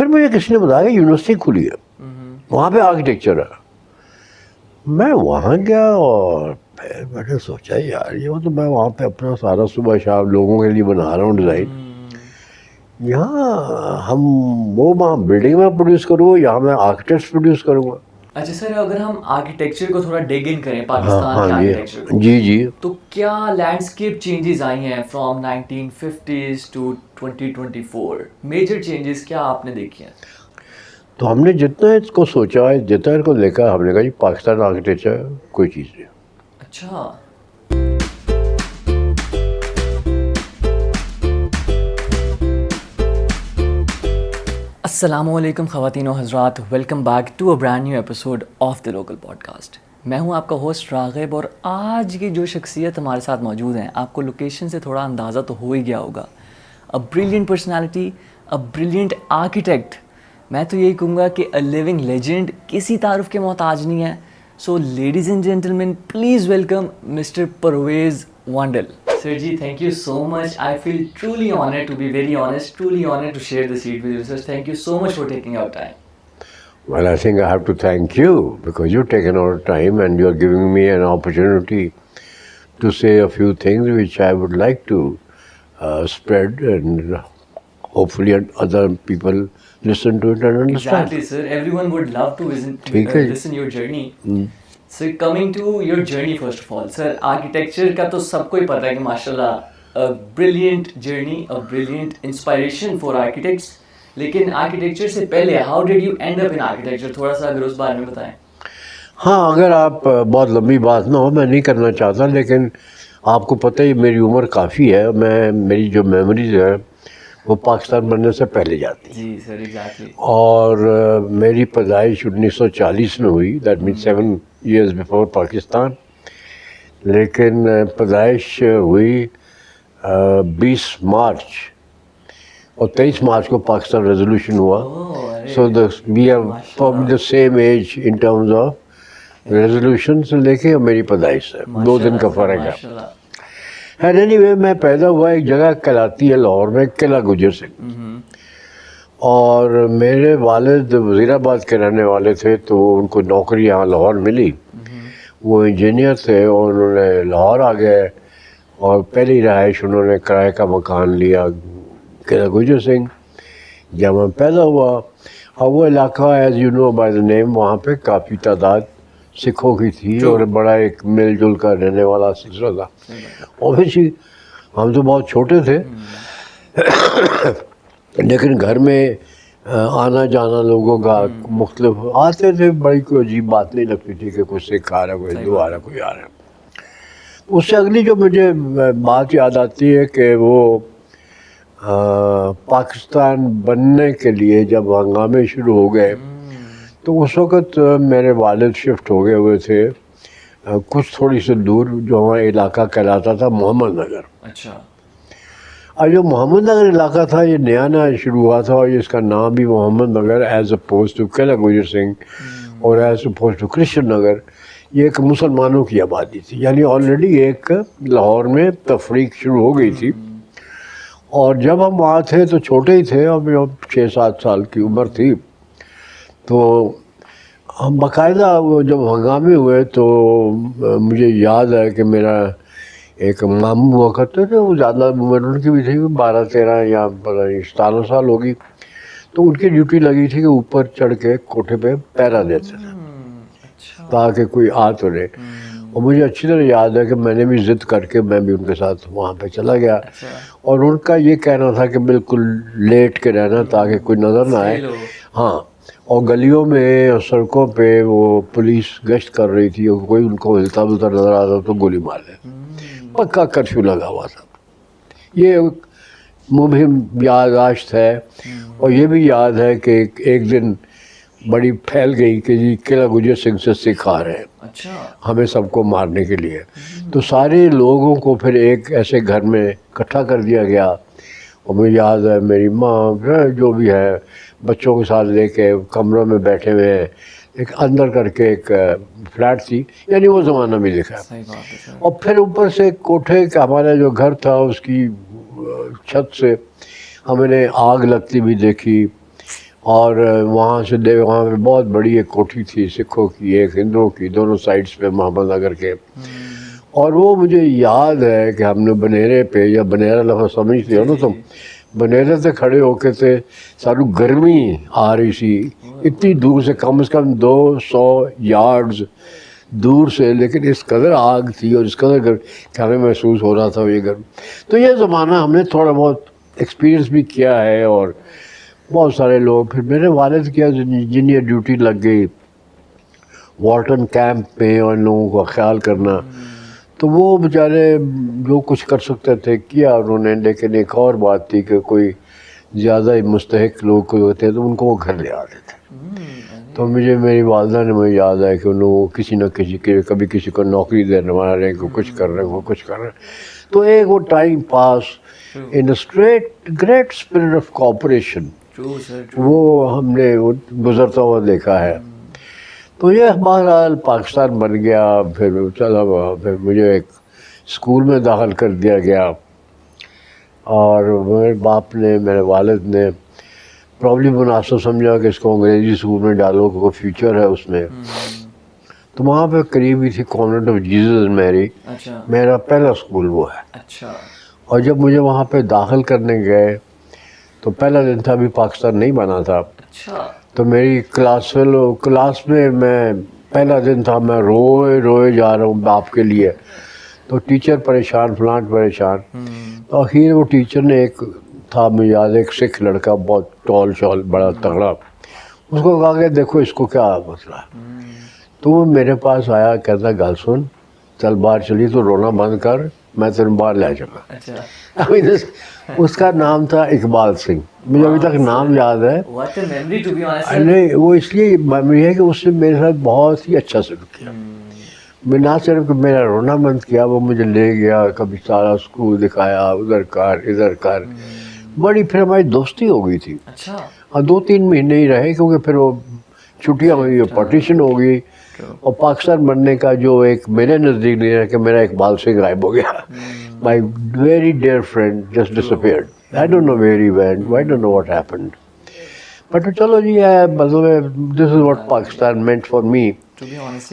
پھر مجھے کسی نے بتایا کہ یونیورسٹی کھلی ہے وہاں پہ آرکیٹیکچر ہے. میں وہاں گیا اور پھر میں نے سوچا یار یہ تو میں وہاں پہ اپنا سارا صبح شام لوگوں کے لیے بنا رہا ہوں ڈیزائن. یہاں ہم وہ وہاں بلڈنگ میں پروڈیوس کروں گا, یہاں میں آرکیٹیکٹس پروڈیوس کروں گا. اچھا سر, اگر ہم آرکیٹیکچر کو تھوڑا ڈگ ان کریں پاکستان کے آرکیٹیکچر کو, جی تو کیا لینڈسکیپ چینجز آئی ہیں from 1950s to 2024؟ Major changes کیا آپ نے دیکھی ہیں؟ تو ہم نے جتنا اس کو سوچا ہے, جتنا اس کو دیکھا, ہم نے کہا جی پاکستان آرکیٹیکچر کوئی چیز نہیں. اچھا, السلام علیکم خواتین و حضرات, welcome back to a brand new episode of the local podcast. میں ہوں آپ کا ہوسٹ راغب, اور آج کی جو شخصیت ہمارے ساتھ موجود ہیں, آپ کو لوکیشن سے تھوڑا اندازہ تو ہو ہی گیا ہوگا. A brilliant personality, a brilliant architect. میں تو یہی کہوں گا کہ اے لیونگ لیجنڈ, کسی تعارف کے محتاج نہیں ہے. So ladies and gentleman, please welcome mister Pervaiz Vandal. Sir ji, thank you so much. I feel truly honored, to be very honest, truly honored to share the seat with you, sir. Thank you so much for taking out time. Well, I think I have to thank you because you've taken our time and you're giving me an opportunity to say a few things which I would like to spread, and hopefully other people listen to it and understand. Exactly, sir. Everyone would love to listen your journey. So coming to your journey, first of all, sir, architecture کا تو سب کو ہی پتہ ہے کہ ماشاءاللہ a brilliant journey, a brilliant inspiration for architects. لیکن architecture سے پہلے how did you end up in architecture؟ تھوڑا سا اگر اس بارے میں بتائیں. ہاں, اگر آپ بہت لمبی بات نہ ہو, میں نہیں کرنا چاہتا, لیکن آپ کو پتہ ہی میری عمر کافی ہے. میری جو میموریز ہے وہ پاکستان بننے سے پہلے جاتی ہیں. جی سر, ایگزیکٹلی. اور میری پیدائش 1940 میں ہوئی, that means 7 years before Pakistan. لیکن پیدائش ہوئی 20 مارچ, اور 23 مارچ کو پاکستان ریزولوشن ہوا. So we have probably the same age in terms of resolution سے لے کے میری پیدائش ہے, 2 دن کا فرق ہے. اینڈ اینی وے, میں پیدا ہوا ایک جگہ کہلاتی ہے لاہور میں, قلعہ گجر سنگھ. اور میرے والد وزیر آباد کے رہنے والے تھے, تو ان کو نوکری یہاں لاہور ملی. وہ انجینئر تھے اور انہوں نے لاہور آ گئے, اور پہلی رہائش انہوں نے کرائے کا مکان لیا قلعہ گجر سنگھ, جب میں پیدا ہوا. اور وہ علاقہ as you know by the name, وہاں پہ کافی تعداد سکھوں کی تھی, اور بڑا ایک مل جل کر رہنے والا سلسلہ تھا. اوبیسلی ہم تو بہت چھوٹے تھے, لیکن گھر میں آنا جانا لوگوں کا مختلف آتے تھے, بڑی کوئی عجیب بات نہیں لگتی تھی کہ کوئی سکھ آ رہا ہے, کوئی ہندو آ رہا ہے, کوئی آ رہا ہے. اس سے اگلی جو مجھے بات یاد آتی ہے کہ وہ پاکستان بننے کے لیے جب ہنگامے شروع ہو گئے, تو اس وقت میرے والد شفٹ ہو گئے ہوئے تھے کچھ تھوڑی سی دور, جو ہمارا علاقہ کہلاتا تھا محمد نگر. اچھا. اور جو محمد نگر علاقہ تھا, یہ نیا نیا شروع ہوا تھا, اور اس کا نام بھی Mohammad Nagar as opposed to Qila Gujar Singh اور as opposed to Krishan Nagar, یہ ایک مسلمانوں کی آبادی تھی. یعنی آلریڈی ایک لاہور میں تفریق شروع ہو گئی تھی. اور جب ہم وہاں تھے تو چھوٹے ہی تھے, اب 6-7 سال کی عمر تھی. تو ہم باقاعدہ وہ جب ہنگامے ہوئے تو مجھے یاد ہے کہ میرا ایک ماموں ہوا کرتے تھے, وہ زیادہ عمر ان کی بھی تھی, 12-13 یا 17 سال ہوگی. تو ان کی ڈیوٹی لگی تھی کہ اوپر چڑھ کے کوٹھے پہ پہرا دیتے تھے تاکہ کوئی آ تو رہے. اور مجھے اچھی طرح یاد ہے کہ میں نے بھی ضد کر کے میں بھی ان کے ساتھ وہاں پہ چلا گیا, اور ان کا یہ کہنا تھا کہ بالکل لیٹ کے رہنا تاکہ کوئی نظر نہ آئے. ہاں, اور گلیوں میں اور سڑکوں پہ وہ پولیس گشت کر رہی تھی, اور کوئی ان کو ہلتا بلتا نظر آتا تو گولی مار دے. پکا کرفیو لگا ہوا تھا. یہ مبہم یادداشت ہے. اور یہ بھی یاد ہے کہ ایک دن بڑی پھیل گئی کہ جی قلعہ گجر سنگھ سے سکھ آ رہے ہیں ہمیں سب کو مارنے کے لیے. تو سارے لوگوں کو پھر ایک ایسے گھر میں اکٹھا کر دیا گیا, اور مجھے یاد ہے میری ماں جو بھی ہے بچوں کے ساتھ لے کے کمروں میں بیٹھے ہوئے ہیں, ایک اندر کر کے ایک فلیٹ تھی, یعنی وہ زمانہ بھی دیکھا. اور پھر اوپر سے کوٹھے کا ہمارا جو گھر تھا اس کی چھت سے ہم نے آگ لگتی بھی دیکھی, اور وہاں سے وہاں پہ بہت بڑی ایک کوٹھی تھی سکھوں کی ایک ہندوؤں کی, دونوں سائڈس پہ محمد نگر کے. اور وہ مجھے یاد ہے کہ ہم نے بنیرے پہ, یا بنیرا لفظ سمجھتے ہو نا تم, بنیرے سے کھڑے ہو کے تھے, ساروں گرمی آ رہی سی اتنی دور سے, کم از کم 200 یارڈز دور سے, لیکن اس قدر آگ تھی اور اس قدر کہ ہمیں محسوس ہو رہا تھا یہ گرم. تو یہ زمانہ ہم نے تھوڑا بہت ایکسپیرئنس بھی کیا ہے. اور بہت سارے لوگ, پھر میرے والد کیا جن یہ ڈیوٹی لگ گئی والٹن کیمپ میں اور ان لوگوں کا خیال کرنا, تو وہ بیچارے جو کچھ کر سکتے تھے کیا انہوں نے. لیکن ایک اور بات تھی کہ کوئی زیادہ ہی مستحق لوگ کوئی ہوتے ہیں تو ان کو وہ گھر لے آتے تھے. تو مجھے میری والدہ نے مجھے یاد ہے کہ ان لوگوں کو کسی نہ کسی کے, کبھی کسی کو نوکری دینے رہے, کو کچھ کر رہے ہیں, وہ کچھ کر رہے ہیں. تو ایک وہ time pass in great spirit of cooperation, وہ ہم نے گزرتا ہوا دیکھا ہے. تو یہ بہرحال پاکستان بن گیا. پھر چلا پھر مجھے ایک اسکول میں داخل کر دیا گیا, اور میرے باپ نے, میرے والد نے پرابلی مناسب سمجھا کہ اس کو انگریزی اسکول میں ڈالو, کوئی فیوچر ہے اس میں. تو وہاں پہ قریب ہی تھی کانوینٹ آف جیزس میری, میرا پہلا اسکول وہ ہے. اور جب مجھے وہاں پہ داخل کرنے گئے تو پہلا دن تھا, ابھی پاکستان نہیں بنا تھا. تو میری کلاس میں پہلا دن تھا, میں روئے جا رہا ہوں باپ کے لیے. تو ٹیچر پریشان, فلان پریشان. تو آخر وہ ٹیچر نے, ایک تھا مجھے یاد, ایک سکھ لڑکا بہت ٹال شال بڑا تگڑا, اس کو کہا کہ دیکھو اس کو کیا مسئلہ ہے. تو وہ میرے پاس آیا, کہتا گل سن, چل باہر چلی, تو رونا بند کر, میں تیرے باہر لے جاؤں گا. اس کا نام تھا اقبال سنگھ, مجھے ابھی تک نام یاد ہے. نہیں, وہ اس لیے یہ ہے کہ اس نے میرے ساتھ بہت ہی اچھا سلوک کیا. میں نہ صرف کہ میرا رونا بند کیا, وہ مجھے لے گیا, کبھی سارا اسکول دکھایا, ادھر کر ادھر کر. بڑی پھر ہماری دوستی ہو گئی تھی. اور 2-3 مہینے ہی رہے, کیونکہ پھر وہ چھٹیاں ہوئی, پارٹیشن ہو گئی. اور پاکستان بننے کا جو ایک میرے نزدیک نہیں ہے کہ میرا اقبال سنگھ غائب ہو گیا. My very dear friend just despaired. I don't know where he went, I don't know what happened. But چلو جی ہے, مطلب this is what Pakistan meant for me.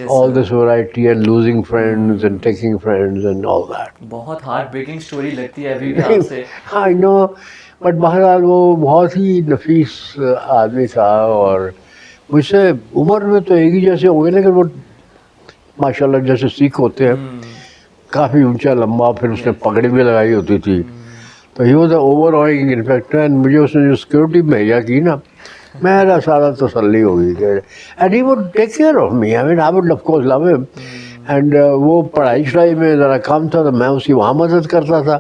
All this variety and losing friends and taking friends and all that. بہت heart breaking story لگتی ہے ابھی بھی آپ سے. I know, but بہرحال وہ بہت ہی نفیس آدمی تھا, اور مجھ سے عمر میں تو ایک ہی جیسے ہو گئے, لیکن وہ ماشاء اللہ جیسے سکھ ہوتے ہیں, کافی اونچا لمبا, پھر اس نے پگڑی بھی لگائی ہوتی تھی. تو ہی واز اوور آئنگ انفیکٹر, اینڈ مجھے اس نے جو سیکورٹی مہیا کی نا, میرا سارا تسلی ہو گئی. And he would take care of me, I mean I would of course love him. And وہ پڑھائی شڑائی میں ذرا کم تھا, تو میں اس کی وہاں مدد کرتا تھا.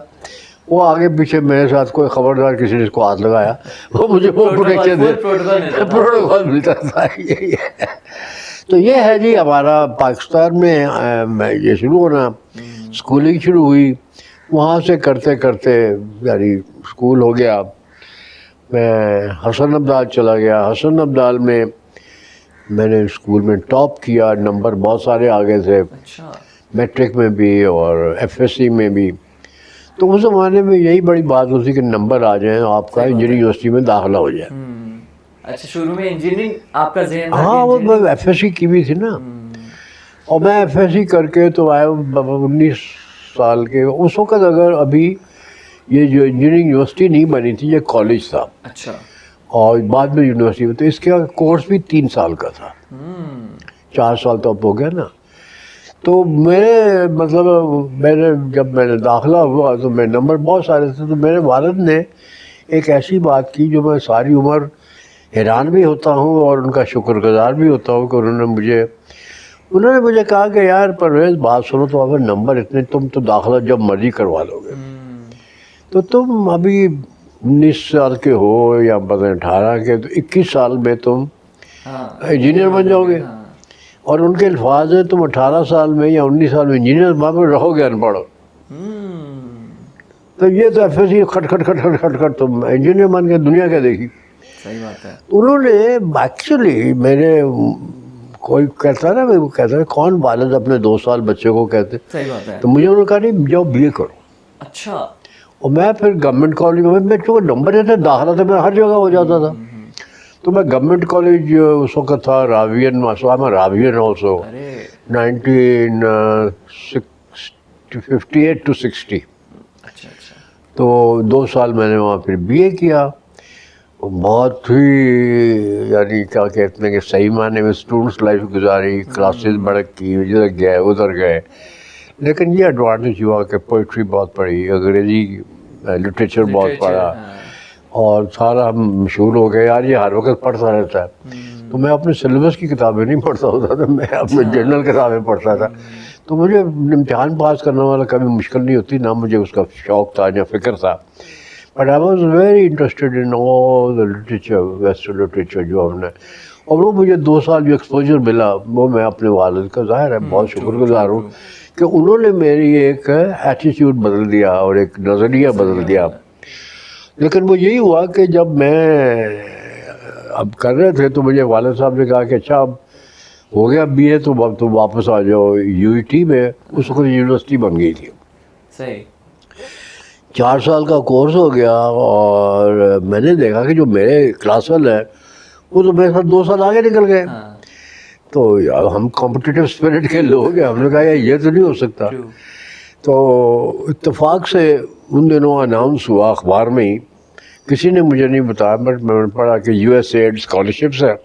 وہ آگے پیچھے میرے ساتھ کوئی خبردار کسی نے اس کو ہاتھ لگایا, وہ مجھے وہ پروٹیکشن پروٹوکول ملتا تھا. تو یہ ہے جی ہمارا پاکستان میں یہ شروع ہونا, اسکولنگ شروع ہوئی. وہاں سے کرتے کرتے یعنی اسکول ہو گیا, میں حسن ابدال چلا گیا. حسن ابدال میں میں نے اسکول میں ٹاپ کیا, نمبر بہت سارے آگے تھے, میٹرک میں بھی اور ایف ایس سی میں بھی. تو اس زمانے میں یہی بڑی بات ہوتی کہ نمبر آ جائیں, آپ کا انجینئرنگ یونیورسٹی میں داخلہ ہو جائے. اچھا, شروع میں انجینئرنگ آپ کا ذہن, ہاں وہ ایف ایس سی کی بھی تھی نا, اور میں ایف ایس سی کر کے تو آیا 19 سال کے. اس وقت اگر ابھی یہ جو انجینئرنگ یونیورسٹی نہیں بنی تھی, یہ کالج تھا. اچھا, اور بعد میں یونیورسٹی میں, تو اس کا کورس بھی 3 سال کا تھا. 4 سال تو اب ہو گیا نا. تو میرے مطلب جب میں نے داخلہ ہوا تو میرے نمبر بہت سارے تھے. تو میرے والد نے ایک ایسی بات کی جو میں ساری عمر حیران بھی ہوتا ہوں اور ان کا شکر گزار بھی ہوتا ہوں کہ انہوں نے مجھے کہا کہ یار پرویز بات سنو, تو اگر نمبر اتنے, تم تو داخلہ جب مرضی کروا لو گے, تو تم ابھی 19 سال کے ہو یا 18 کے, تو 21 سال میں تم انجینئر بن جاؤ گے. اور ان کے الفاظ ہیں, تم 18 سال میں یا 19 سال میں انجینئر میں رہو گے ان پڑھ. تو یہ تو ایف ایس سی کھٹ کھٹ تم انجینئر بن کے دنیا کیا دیکھی. صحیح بات ہے. انہوں نے ایکچولی میرے کوئی کہتا نا, وہ کہتا ہے کون والد اپنے 2 سال بچے کو کہتے, صحیح بات ہے. تو مجھے انہوں نے کہا نہیں جاؤ بی اے کرو. اچھا, اور میں پھر گورنمنٹ کالج میں چونکہ نمبر اتنے داخلہ تھا, میں ہر جگہ ہو جاتا تھا. تو میں گورنمنٹ کالج اس وقت تھا Ravian Ravian also array 1958 to 60. اچھا اچھا. تو 2 سال میں نے وہاں پھر بی اے کیا. بہت ہی یعنی کیا کہتے ہیں کہ صحیح معنی میں اسٹوڈنٹس لائف گزاری, کلاسز بڑک کی, ادھر گئے ادھر گئے. لیکن یہ ایڈوانٹیج ہوا کہ پوئٹری بہت پڑھی, انگریزی لٹریچر بہت پڑھا, اور سارا ہم مشہور ہو گئے یار یہ ہر وقت پڑھتا رہتا ہے. تو میں اپنے سلیبس کی کتابیں نہیں پڑھتا ہوتا تھا, میں اپنے جنرل کتابیں پڑھتا تھا. تو مجھے امتحان پاس کرنے والا کبھی مشکل نہیں ہوتی, نہ مجھے اس کا شوق تھا یا فکر تھا. But I was very interested in all the literature, western literature جو ہم نے, اور وہ مجھے 2 سال جو ایکسپوجر ملا وہ میں اپنے والد کا ظاہر ہے بہت شکر گزار ہوں کہ انہوں نے میری ایک ایٹیٹیوڈ بدل دیا اور ایک نظریہ بدل دیا. لیکن وہ یہی ہوا کہ جب میں اب کر رہے تھے تو مجھے والد صاحب نے کہا کہ اچھا اب ہو گیا بی اے تو اب تم واپس آ جاؤ یو ای ٹی میں. اس وقت یونیورسٹی بن گئی تھی. صحیح. 4 سال کا کورس ہو گیا, اور میں نے دیکھا کہ جو میرے کلاس والے ہیں وہ تو میرے ساتھ 2 سال آگے نکل گئے. تو یار ہم کمپٹیٹیو اسپرٹ کے لوگ ہیں, ہم نے کہا یار یہ تو نہیں ہو سکتا. تو اتفاق سے ان دنوں اناؤنس ہوا اخبار میں ہی, کسی نے مجھے نہیں بتایا بٹ میں نے پڑھا کہ یو ایس ایڈ اسکالرشپس ہے,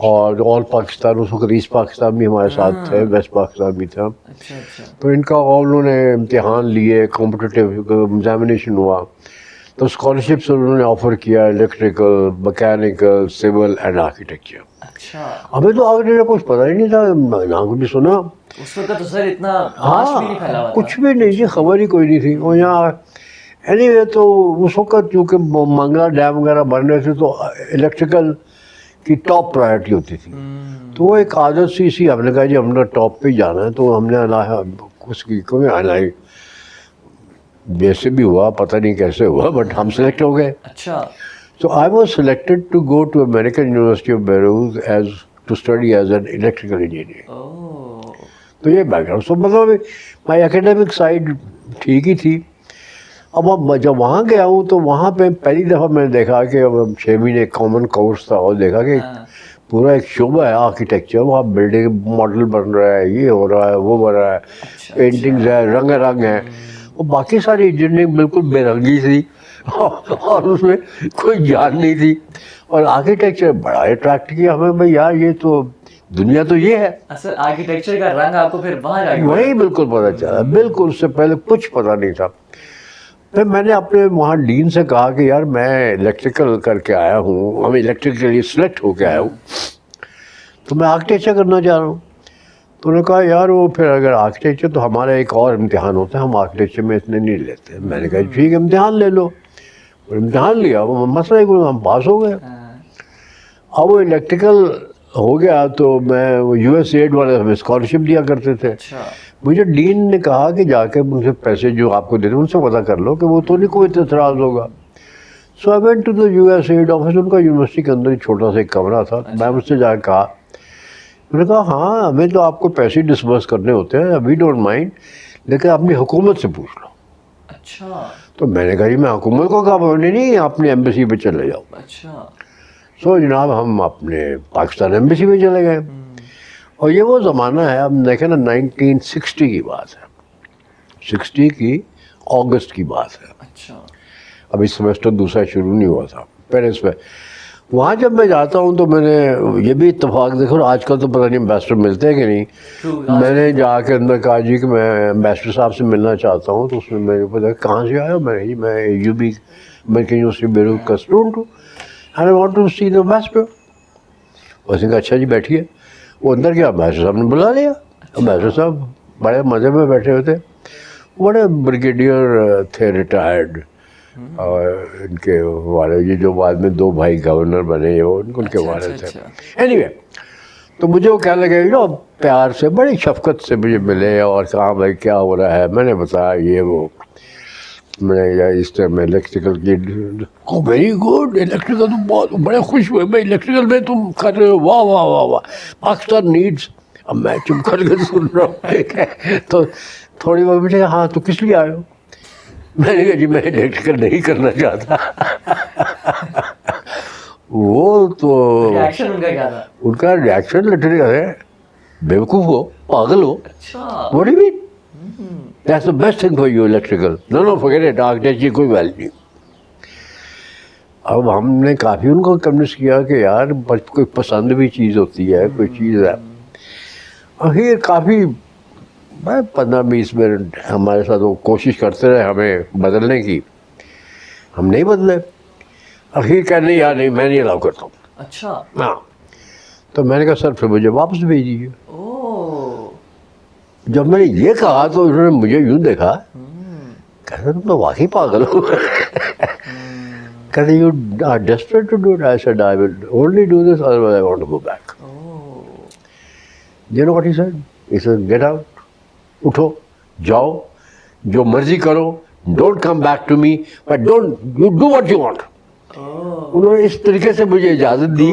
اور آل پاکستان, اس وقت ایسٹ پاکستان بھی ہمارے ساتھ تھے, ویسٹ پاکستان بھی تھا. تو ان کا انہوں نے امتحان لیے, کمپٹیٹیو ایگزامینیشن ہوا, تو اسکالرشپس انہوں نے آفر کیا electrical, mechanical, civil and architecture. ہمیں تو آرکیٹیکچر کچھ پتہ ہی نہیں تھا, نہ کبھی سنا. اس وقت تو سر اتنا کچھ بھی نہیں تھی, خبر ہی کوئی نہیں تھی. اور یہاں اینی وے تو اس وقت چونکہ منگلا ڈیم وغیرہ بن رہے تھے تو الیکٹریکل کی ٹاپ پرائرٹی ہوتی تھی. تو وہ ایک عادت سی ہم نے کہا جی ہم نے ٹاپ پہ جانا ہے, تو ہم نے اس کی کوئی ہلائی, جیسے بھی ہوا پتہ نہیں کیسے ہوا بٹ ہم سلیکٹ ہو گئے. اچھا. So I was selected to go to American University of Beirut to study as an electrical engineer. تو یہ بیک گراؤنڈ سب مطلب مائی اکیڈیمک سائڈ ٹھیک ہی تھی. اب جب وہاں گیا ہوں تو وہاں پہ پہلی دفعہ میں نے دیکھا کہ 6 مہینے کامن کورس تھا, اور دیکھا کہ پورا ایک شعبہ ہے آرکیٹیکچر, وہاں بلڈنگ ماڈل بن رہا ہے, یہ ہو رہا ہے, وہ بن رہا ہے, پینٹنگز ہے, رنگ ہے. اور باقی ساری انجینئرنگ بالکل بے رنگی تھی, اور اس میں کوئی جان نہیں تھی. اور آرکیٹیکچر بڑا اٹریکٹ کیا ہمیں, بھائی یار یہ تو دنیا تو یہ ہے. اصل آرکیٹیکچر کا رنگ آپ کو پھر وہاں جا کے وہی بالکل پتہ چلا, بالکل اس سے پہلے کچھ پتہ نہیں تھا. پھر میں نے اپنے وہاں ڈین سے کہا کہ یار میں الیکٹریکل کر کے آیا ہوں, ہم الیکٹرک کے لیے سلیکٹ ہو کے آیا ہوں, تو میں آرکیٹیکچر کرنا چاہ رہا ہوں. تو انہوں نے کہا یار وہ پھر اگر آرکیٹیکچر تو ہمارا ایک اور امتحان ہوتا ہے, ہم آرکیٹیکچر میں اتنے نہیں لیتے. میں نے کہا ٹھیک ہے امتحان لے لو. اور امتحان لیا, وہ مسئلہ ہی ہم پاس ہو گئے. اب وہ الیکٹریکل ہو گیا تو میں یو ایس ایڈ والے ہمیں اسکالرشپ دیا کرتے تھے. مجھے ڈین نے کہا کہ جا کے مجھ سے پیسے جو آپ کو دیتے ان سے پتہ کر لو کہ وہ تو نہیں کوئی اعتراض ہوگا. So I went to the U S aid office. ان کا یونیورسٹی کے اندر ایک چھوٹا سا ایک کمرہ تھا. میں مجھ سے جا کے کہا, میں نے کہا ہاں ہمیں تو آپ کو پیسے ڈسبرس کرنے ہوتے ہیں, وی ڈونٹ مائنڈ, لیکن اپنی حکومت سے پوچھ لو. اچھا. تو میں نے کہا جی میں حکومت کو کہا, نہیں اپنی ایمبیسی پہ چلے جاؤ. اچھا. سو جناب ہم اپنے پاکستان ایمبیسی پہ چلے گئے. اور یہ وہ زمانہ ہے, اب دیکھیں نا 1960 کی بات ہے, 60 کی اگست کی بات ہے. اچھا. ابھی سیمسٹر دوسرا شروع نہیں ہوا تھا پیرس میں. وہاں جب میں جاتا ہوں تو میں نے یہ بھی اتفاق دیکھو, آج کل تو پتہ نہیں امبیسڈر ملتے ہیں کہ نہیں. میں نے جا کے اندر کہا جی کہ میں امبیسڈر صاحب سے ملنا چاہتا ہوں. تو اس نے میرے کو دیکھا کہاں سے آیا, میں جی میں U B American university Beirut کا اسٹوڈنٹ ہوں, and I want to see the ambassador. اس نے کہا اچھا جی بیٹھیے. وہ اندر گیا, امبیسڈر صاحب نے بلا لیا. امبیسڈر صاحب بڑے مزے میں بیٹھے ہوئے تھے, بڑے بریگیڈیئر تھے ریٹائرڈ, اور ان کے والد یہ جو بعد میں 2 بھائی گورنر بنے وہ ان کے والد تھے. اینی وے تو مجھے وہ کہنے لگے پیار سے بڑی شفقت سے مجھے ملے اور کہا بھائی کیا ہو رہا ہے. میں نے بتایا یہ وہ, میں نے اس طرح میں الیکٹریکل کی, ویری گڈ الیکٹریکل تو بہت بڑے خوش ہوئے, میں الیکٹریکل میں تم کر رہے ہو, واہ واہ واہ واہ, پاکستان نیڈس. اب میں چپ کر کے سن رہا ہوں. تو تھوڑی بہت مجھے ہاں تو کس لیے آئے ہو. میں نے کہا جی میں الیکٹریکل نہیں کرنا چاہتا. وہ تو ریئیکشن ان کا کیا تھا؟ ان کا ریئیکشن لٹرلی ہے بیوقوف ہو, پاگل ہو. اچھا. What do you mean? That's the best thing for you, electrical. No, forget it, architecture کی کوئی ویلیو نہیں. اب ہم نے کافی ان کو کنونس کیا کہ یار کوئی پسند بھی چیز ہوتی ہے, کوئی چیز ہے. آخر کافی 15-20 منٹ ہمارے ساتھ وہ کوشش کرتے رہے ہمیں بدلنے کی, ہم نہیں بدلے. آخر کہنے یار نہیں, میں نہیں الاؤ کرتا ہوں. اچھا. ہاں, تو میں نے کہا سر پھر مجھے واپس بھیج دیجیے. جب میں نے یہ کہا تو انہوں نے مجھے یوں دیکھا, کہتے تم تو واقعی پاگل ہو. کہتے you are desperate to do it. I said I will only do this otherwise I want to go back. You know what he said? He said get out, اٹھو جاؤ جو مرضی کرو, don't come back to me but don't you do what you want. انہوں نے اس طریقے سے مجھے اجازت دی,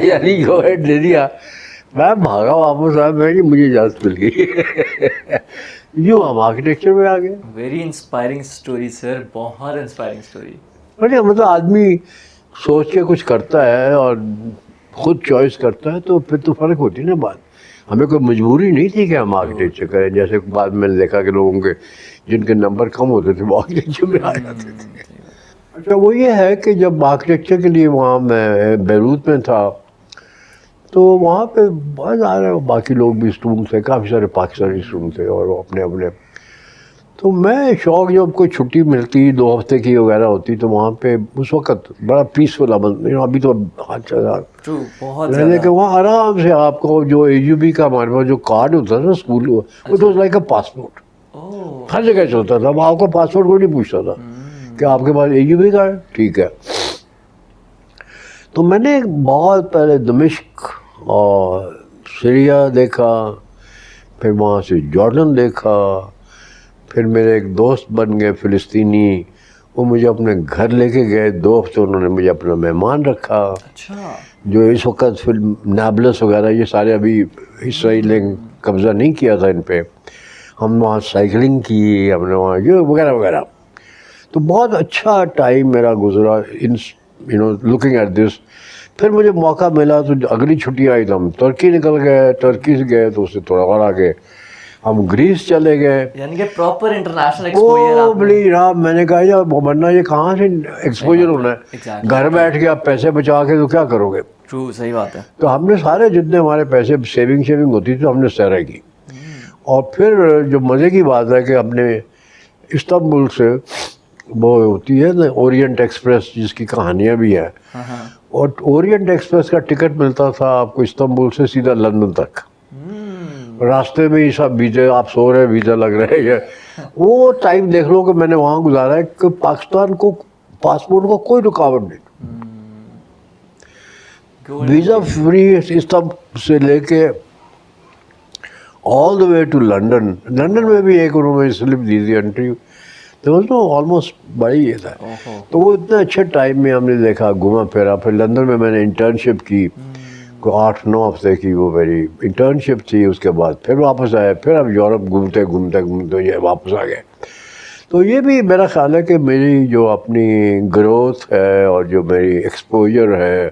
یعنی گو ہیڈ دے دیا. میں بھاگا واپس آیا, میں مجھے اجازت مل گئی. یوں ہم آرکیٹیکچر میں آ گئے. ویری انسپائرنگ اسٹوری سر, بہت انسپائرنگ اسٹوری. مطلب آدمی سوچ کے کچھ کرتا ہے اور خود چوائس کرتا ہے تو پھر تو فرق ہوتی ہے نا بات. ہمیں کوئی مجبوری نہیں تھی کہ ہم آرکیٹیکچر کریں, جیسے بعد میں نے دیکھا کہ لوگوں کے جن کے نمبر کم ہوتے تھے وہ آرکیٹیکچر میں آ جاتے تھے. اچھا, وہ یہ ہے کہ جب آرکیٹیکچر کے لیے وہاں میں بیروت میں تھا تو وہاں پہ بہت سارے باقی لوگ بھی اسٹوڈنٹ تھے, کافی سارے پاکستانی اسٹوڈنٹ تھے اور وہ اپنے اپنے. تو میں شوق, جب کوئی چھٹی ملتی 2 ہفتے کی وغیرہ ہوتی تو وہاں پہ اس وقت بڑا پیسفل عمل, ابھی تو رہنے کے وہاں آرام سے آپ کو جو اے یو بی کا ہمارے پاس جو کارڈ ہوتا تھا نا school, it was like a passport. ہر جگہ چلتا تھا, آپ کو پاسپورٹ کو نہیں پوچھتا تھا کہ آپ کے پاس اے یو بی کا ہے, ٹھیک ہے. تو میں نے بہت پہلے دمشق اور سیریا دیکھا, پھر وہاں سے جارڈن دیکھا, پھر میرے ایک دوست بن گئے فلسطینی, وہ مجھے اپنے گھر لے کے گئے 2 ہفتے, انہوں نے مجھے اپنا مہمان رکھا. اچھا. جو اس وقت فلم نابلس وغیرہ یہ سارے ابھی اسرائیل نے قبضہ نہیں کیا تھا ان پہ. ہم وہاں سائیکلنگ کی, ہم نے وہاں یہ وغیرہ وغیرہ. تو بہت اچھا ٹائم میرا گزرا ان لوکنگ ایٹ دس. پھر مجھے موقع ملا تو اگلی چھٹی آئی تو ہم ترکی نکل گئے, ترکی سے گئے تو اس سے تھوڑا اور آگے ہم گریس چلے گئے. یعنی کہ پراپر انٹرنیشنل ایکسپوجر. میں نے کہا یار ورنہ یہ کہاں سے ایکسپوجر ہونا ہے, گھر بیٹھ کے آپ پیسے بچا کے تو کیا کرو گے. ٹرو, صحیح بات ہے. تو ہم نے سارے جتنے ہمارے پیسے سیونگ ہوتی تھی ہم نے سیرا کی. اور پھر جو مزے کی بات ہے کہ ہم نے استنبول سے وہ ہوتی ہے نا اورینٹ ایکسپریس, جس کی کہانیاں بھی ہیں, اور اورینٹ ایکسپریس کا ٹکٹ ملتا تھا آپ کو استنبول سے سیدھا لندن تک. راستے میں ہی سب ویزے, آپ سو رہے ویزا لگ رہے ہیں. وہ ٹائم دیکھ لو کہ میں نے وہاں گزارا ہے کہ پاکستان کو پاسپورٹ کو کوئی رکاوٹ نہیں, ویزا فری استنبول سے لے کے آل دا وے ٹو لنڈن. لنڈن میں بھی ایک انہوں نے سلپ دی تھی انٹری, تو آلموسٹ بڑی یہ تھا. تو وہ اتنے اچھے ٹائم میں ہم نے دیکھا, گھوما پھرا. پھر لندن میں نے انٹرنشپ کی, کوئی 8-9 ہفتے کی وہ میری انٹرنشپ تھی. اس کے بعد پھر واپس آئے, پھر اب یورپ گھومتے گھومتے گھومتے یہ واپس آ گئے. تو یہ بھی میرا خیال ہے کہ میری جو اپنی گروتھ ہے اور جو میری ایکسپوجر ہے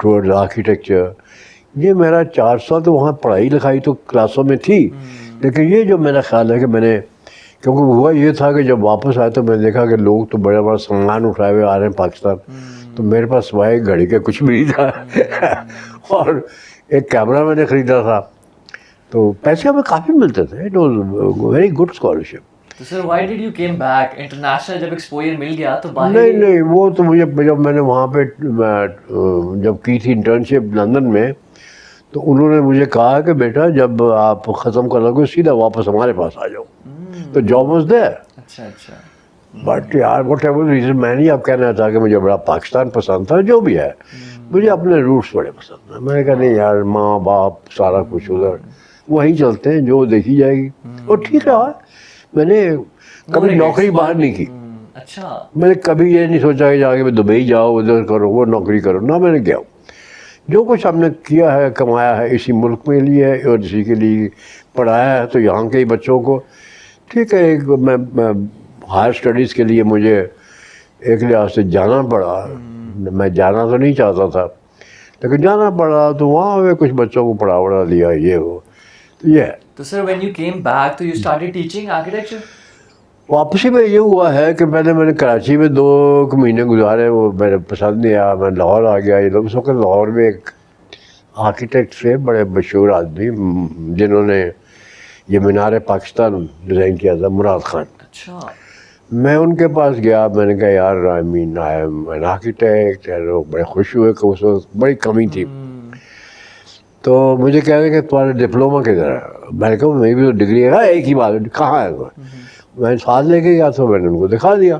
ٹورڈ آرکیٹیکچر, یہ میرا 4 سال تو وہاں پڑھائی لکھائی تو کلاسوں میں تھی, لیکن یہ جو میرا خیال ہے کہ میں نے, کیونکہ ہوا یہ تھا کہ جب واپس آئے تو میں نے دیکھا کہ لوگ تو بڑے بڑا سامان اٹھائے ہوئے آ رہے ہیں پاکستان, تو میرے پاس سوائے گھڑی کے کچھ بھی نہیں تھا. اور ایک کیمرہ میں نے خریدا تھا, تو پیسے ہمیں کافی ملتے تھے. It was very good scholarship. تو sir why did you came back international جب ایکسپوجر مل گیا تو باہر؟ نہیں, وہ تو مجھے جب میں نے وہاں پہ جب کی تھی انٹرنشپ لندن میں, تو انہوں نے مجھے کہا کہ بیٹا جب آپ ختم کر لو گے سیدھا واپس ہمارے پاس آ جاؤ. تو جاب واز دیر. اچھا اچھا. بٹ یار واٹ ایور ریزن, میں نہیں اب کہنا چاہا کہ مجھے بڑا پاکستان پسند تھا, جو بھی ہے مجھے اپنے روٹس بڑے پسند ہیں. میں نے کہا نہیں یار, ماں باپ سارا کچھ ادھر, وہیں چلتے ہیں, جو دیکھی جائے گی. اور ٹھیک ہے, میں نے کبھی نوکری باہر نہیں کی. اچھا. میں نے کبھی یہ نہیں سوچا کہ جا کے دبئی جاؤ, ادھر کرو, وہ نوکری کرو, نہ میں نے کیا. جو کچھ ہم نے کیا ہے کمایا ہے اسی ملک میں لیے اور اسی کے لیے پڑھایا ہے, تو یہاں کے ہی بچوں کو. ٹھیک ہے, میں ہائر اسٹڈیز کے لیے مجھے ایک لحاظ سے جانا پڑا, میں جانا تو نہیں چاہتا تھا لیکن جانا پڑا, تو وہاں میں کچھ بچوں کو پڑھا وڑھا دیا, یہ وہ تو یہ ہے. تو سر وین یو کیم بیک تو یو اسٹارٹڈ ٹیچنگ آرکیٹیکچر؟ واپسی میں یہ ہوا ہے کہ میں نے کراچی میں 2 مہینے گزارے, وہ میرے پسند نہیں آیا, میں لاہور آ گیا. یہ لوگ اس وقت لاہور میں ایک آرکیٹیکٹ تھے بڑے مشہور آدمی جنہوں نے یہ مینار پاکستان ڈیزائن کیا تھا, مراد خان. اچھا. میں ان کے پاس گیا, میں نے کہا یار آئی ایم این آرکیٹیکٹ. لوگ بڑے خوش ہوئے کہ اس وقت بڑی کمی تھی. تو مجھے کہہ رہے کہ تمہارا ڈپلوما کدھر ہے؟ میں نے کہا میری بھی تو ڈگری ہے. ایک ہی بات ہے, کہاں ہے؟ میں ساتھ لے کے گیا تو میں نے ان کو دکھا دیا.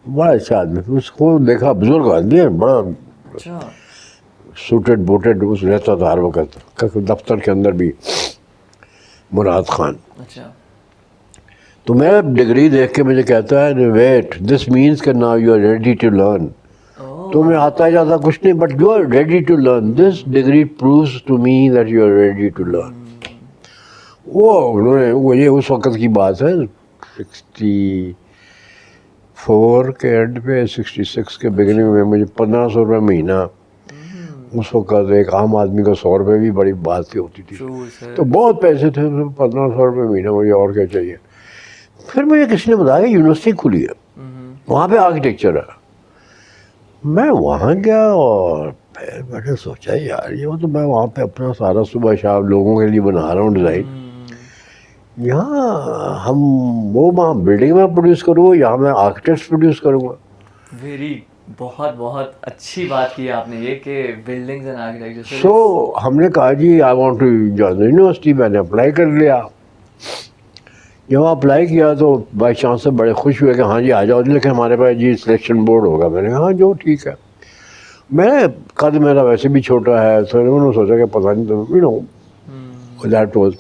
بڑا اچھا آدمی, اس کو دیکھا بزرگ آدمی ہے, بڑا اچھا. سوٹڈ بوٹڈ اس رہتا تھا ہر وقت دفتر کے اندر بھی, مراد خان. اچھا. تو میرا ڈگری دیکھ کے مجھے کہتا ہے ویٹ دس مینس کہ now you are ready to learn. تو میں آتا جاتا کچھ نہیں, but you are ready to learn. This degree proves to me that you are ready to learn. وہ انہوں نے, وہ یہ اس وقت کی بات ہے 64 کے اینڈ پہ 66 کے بگننگ میں مجھے 1500 روپے مہینہ. اس وقت ایک عام آدمی کو 100 روپے بھی بڑی بات ہوتی تھی, تو بہت پیسے تھے. 1500 روپے مہینہ, مجھے اور کیا چاہیے. پھر مجھے کسی نے بتایا کہ یونیورسٹی کھلی ہے, وہاں پہ آرکیٹیکچر ہے. میں وہاں گیا اور پھر میں نے سوچا یار یہ تو میں وہاں پہ اپنا سارا صبح شام لوگوں کے لیے بنا رہا ہوں ڈیزائن. یہاں ہم وہ وہاں بلڈنگ میں پروڈیوس کروں گا, یہاں میں آرکیٹیکٹس پروڈیوس کروں گا. ویری بہت اچھی بات کی آپ نے یہ کہ بلڈنگز اینڈ آرکیٹیکچر. سو ہم نے کہا جی I want to join university. میں نے اپلائی کر لیا. جب اپلائی کیا تو بائی چانس سے بڑے خوش ہوئے کہ ہاں جی آ جاؤ, لیکن ہمارے پاس جی سلیکشن بورڈ ہوگا. میں نے کہا ہاں جو ٹھیک ہے. میں قد میرا ویسے بھی چھوٹا ہے, تو انہوں نے سوچا کہ پتہ نہیں تو یو نو دیٹ واز.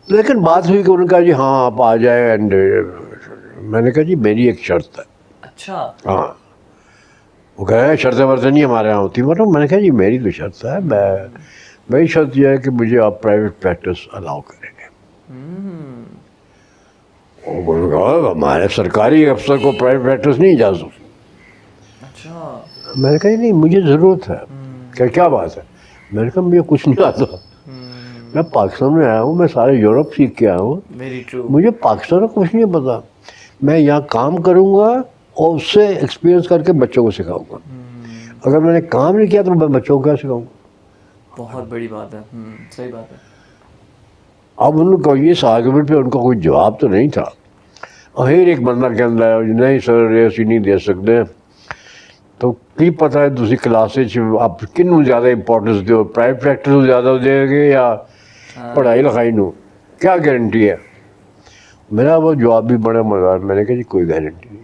لیکن بات ہوئی کہ انہوں نے کہا جی ہاں آپ آ جائیں. اینڈ میں نے کہا جی میری ایک شرط ہے. اچھا. ہاں, وہ کہہ رہے ہیں شرطیں ورطیں نہیں ہمارے یہاں ہوتی. میں نے کہا جی میری تو شرط ہے, میری شرط یہ ہے کہ مجھے آپ پرائیویٹ پریکٹس الاؤ کریں گے. انہوں نے کہا ہمارے سرکاری افسر کو پرائیویٹ پریکٹس نہیں اجازت. اچھا. میں نے کہا نہیں مجھے ضرورت ہے. کہ کیا بات ہے؟ میں نے کہا مجھے کچھ نہیں آتا, میں پاکستان میں آیا ہوں, میں سارے یورپ سیکھ کے آیا ہوں, ویری ٹرو. مجھے پاکستان کا کچھ نہیں پتا. میں یہاں کام کروں گا اور اس سے ایکسپیرئنس کر کے بچوں کو سکھاؤں گا. اگر میں نے کام نہیں کیا تو میں بچوں کو کیا سکھاؤں گا؟ بہت بڑی بات ہے. صحیح بات ہے. اب ان کو اس آرگومنٹ پہ ان کا کوئی جواب تو نہیں تھا. ہر ایک بندہ کہتا ہے نہیں سر ایسی نہیں دے سکتے. تو کی پتہ ہے دوسری کلاس آپ کنوں زیادہ امپورٹنس دو, پرائیویٹ پریکٹس زیادہ دے گے یا پڑھائی لکھائی نو, کیا گارنٹی ہے؟ میرا وہ جواب بھی بڑا مزہ. میں نے کہا جی کوئی گارنٹی نہیں.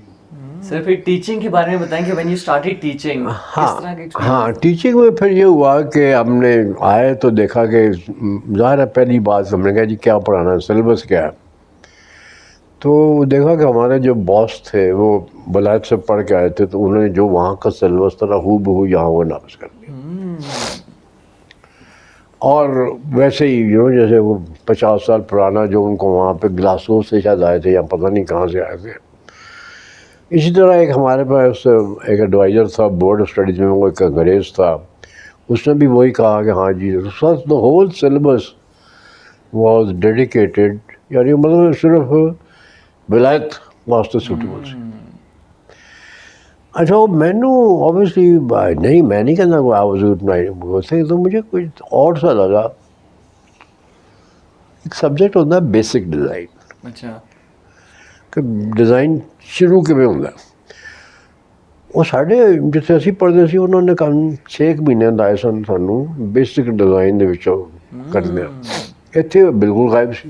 سر پھر ٹیچنگ کے بارے میں بتائیں کہ وین یو اسٹارٹڈ ٹیچنگ کس طرح کے ہاں ٹیچنگ میں پھر یہ ہوا کہ ہم نے آئے تو دیکھا کہ ظاہر ہے پہلی بات ہم نے کہا جی کیا پڑھانا ہے, سلیبس کیا ہے. تو دیکھا کہ ہمارے جو باس تھے وہ ولایت سے پڑھ کے آئے تھے, تو انہوں نے جو وہاں کا سلیبس تھا ہو بہو یہاں وہ نافذ کر دیا. اور ویسے ہی جیسے وہ 50 سال پرانا جو ان کو وہاں پہ گلاسگو سے شاید آئے تھے یا پتہ نہیں کہاں سے آئے تھے. اسی طرح ایک ہمارے پاس ایک ایڈوائزر تھا بورڈ آف اسٹڈیز میں, وہ ایک انگریز تھا, اس نے بھی وہی کہا کہ ہاں جی the whole syllabus was dedicated, یعنی مطلب صرف ولایت واسطے سوٹیبل سی. اچھا وہ مینو اوبیسلی نہیں, میں نہیں کہنا کہ تو مجھے کچھ اور سا لگا. ایک سبجیکٹ ہوتا ہے بیسک ڈیزائن. اچھا. کہ ڈیزائن شروع کے میں ہوتا ہے. وہ ساڈے ਜਿੱਥੇ ਅਸੀਂ ਪੜ੍ਹਦੇ ਸੀ ਉਹਨਾਂ ਨੇ ਕੰਮ 6 ਮਹੀਨੇ ਲਾਏ ਸਨ ਸਾਨੂੰ ਬੇਸਿਕ ਡਿਜ਼ਾਈਨ ਦੇ ਵਿੱਚੋਂ ਕਰਦੇ ਆ. ਇੱਥੇ ਬਿਲਕੁਲ ਗਾਇਬ ਸੀ.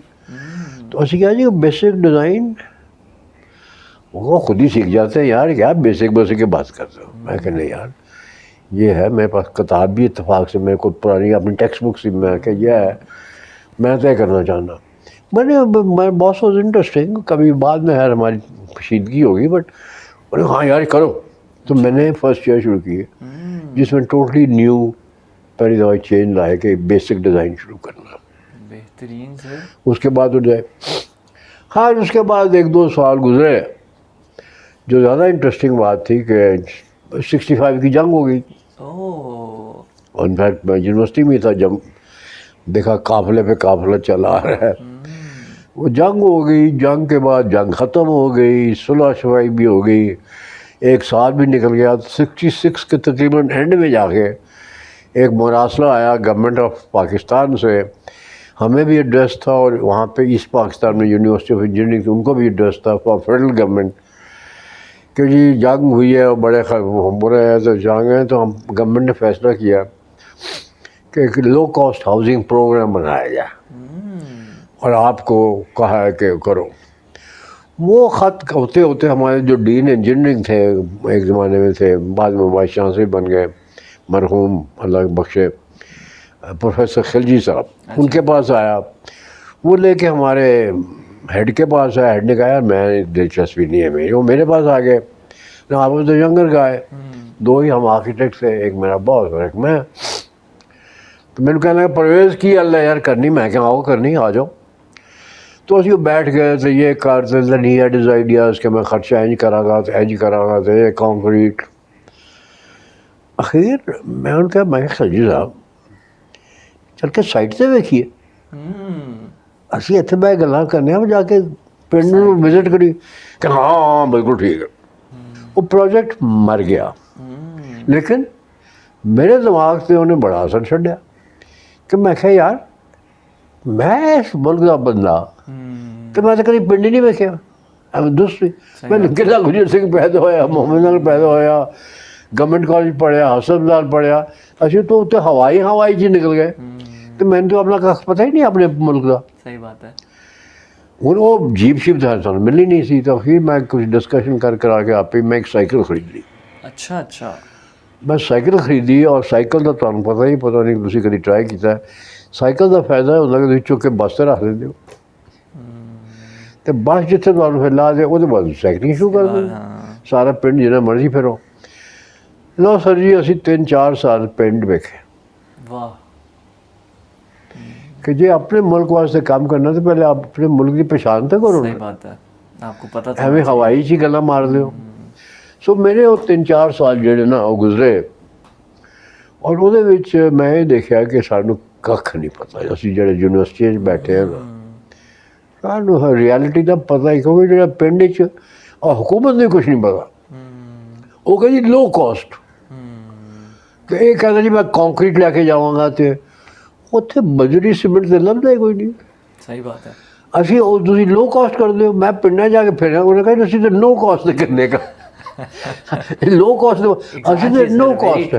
تو ਅਸੀਂ ਕਿਹਾ ਜੀ بیسک ڈیزائن, وہ خود ہی سیکھ جاتے ہیں یار, کیا بیسک کی بات کرتے ہو. میں کہ نہیں یار یہ ہے, میرے پاس کتاب بھی اتفاق سے میرے کو پرانی اپنی ٹیکسٹ بک سے میں کہ یہ ہے میں طے کرنا چاہنا. میں نے باس واز انٹرسٹنگ, کبھی بعد میں یار ہماری کشیدگی ہوگی, بٹ ہاں یار کرو. تو میں نے فرسٹ ایئر شروع کی جس میں ٹوٹلی نیو پہلی دفعہ چینج لائے کہ بیسک ڈیزائن شروع کرنا. بہترین سر. اس کے بعد ہو جائے. ہاں اس کے بعد 1-2 سال گزرے جو زیادہ انٹرسٹنگ بات تھی کہ 65 کی جنگ ہو گئی. اوہ. انفیکٹ میں یونیورسٹی میں تھا جب دیکھا قافلے پہ قافلہ چلا آ رہا ہے. وہ جنگ ہو گئی. جنگ کے بعد جنگ ختم ہو گئی, صلح شفائی بھی ہو گئی, ایک سال بھی نکل گیا. 66 کے تقریباً اینڈ میں جا کے ایک مراسلہ آیا گورنمنٹ آف پاکستان سے. ہمیں بھی ایڈریس تھا اور وہاں پہ ایسٹ پاکستان میں یونیورسٹی آف انجینئرنگ ان کو بھی ایڈریس تھا فار فیڈرل گورنمنٹ کہ جی جنگ ہوئی ہے اور بڑے برے ہیں تو جنگ ہے, تو ہم گورنمنٹ نے فیصلہ کیا کہ ایک لو کاسٹ ہاؤسنگ پروگرام بنایا جائے اور آپ کو کہا ہے کہ کرو. وہ خط ہوتے ہوتے ہمارے جو ڈین انجینئرنگ تھے ایک زمانے میں تھے, بعد میں وائس چانسلر بن گئے مرحوم اللہ بخشے پروفیسر خلجی صاحب, ان کے پاس آیا. وہ لے کے ہمارے ہیڈ کے پاس آیا. ہیڈ نے کہا یار میں دلچسپی نہیں ہے میری. وہ میرے پاس آ گئے. آپ تو ینگر گائے, دو ہی ہم آرکیٹیکٹ تھے, ایک میرا باس اور ایک میں. تو میں نے کہا پرویز کی اللہ یار کرنی, میں کیا آؤ کرنی, آ جاؤ. تو اسی وہ بیٹھ گئے تو یہ کرتے نہیں ہے ڈیز آئیڈیاز کہ میں خرچہ اینج کرا گا تو اینج کرا گا تو یہ کانکریٹ. اخیر میں ان کا میں خلجی صاحب چل کے سائٹ سے دیکھیے, اسی اتنے بہ گلا کرنے جا کے پنڈ میں وزٹ کری کہ ہاں بالکل ٹھیک ہے. وہ پروجیکٹ مر گیا, لیکن میرے دماغ سے انہیں بڑا اثر چھڈیا کہ میں کہا یار میں اس ملک کا بندہ تو میں تو کبھی پنڈ ہی نہیں ویکھیا. دوسری میں قلعہ گجر سنگھ پیدا ہویا, محمد نگر پیدا ہویا, گورنمنٹ کالج پڑھیا, ہسپتال پڑھیا, اچھا تو اتنے ہوائی جی نکل گئے. تو میں نے تو اپنا پتہ ہی نہیں اپنے ملک کا. صحیح بات ہے. وہ جیپ شیپ تھا ملنی نہیں سی. تو پھر میں کچھ ڈسکشن کر کے آپ میں ایک سائیکل خرید لی. اچھا. میں سائیکل خریدی اور سائیکل کا تمہیں پتہ نہیں تسی کدی ٹرائی کیتا ہے. سائیکل کا فائدہ ہوتا کہ تھی چک کے بس سے رکھ دیتے ہو تو بس جتنے تمہیں پھر لا دے وہ بعد سائیکلنگ شروع کر دیں, سارا پنڈ جنہیں مرضی پھرو. لو سر جی اسی 3-4 سال پنڈ ویکھے. واہ. کہ جی اپنے ملک واسطے کام کرنا تو پہلے آپ اپنے ملک کی پہچان تو کرو. صحیح بات ہے, آپ کو پتہ تھا ایویں ہوائی چی گلا مار دیو. سو میرے وہ 3-4 سال جڑے نا وہ گزرے اور وہ میں یہ دیکھا کہ سانوں کھ نہیں پتا. اسی جڑے یونیورسٹی بیٹھے ہیں نا سانوں ریالٹی کا پتہ ہی, کیونکہ جڑا پنڈ اور حکومت نے کچھ نہیں پتا. وہ کہ جی لو کاسٹ کہ یہ کہتا جی میں کانکریٹ لے کے جاؤں گا تو اتنے بجری سیمنٹ تو لبھدا ہی کوئی نہیں. صحیح بات ہے. اسی تھی لو کاسٹ کر دو. میں پنڈا جا کے پھر انہیں کہا اسی تو نو کاسٹ کرنے کا لو کاسٹ اسی تو نو کاسٹ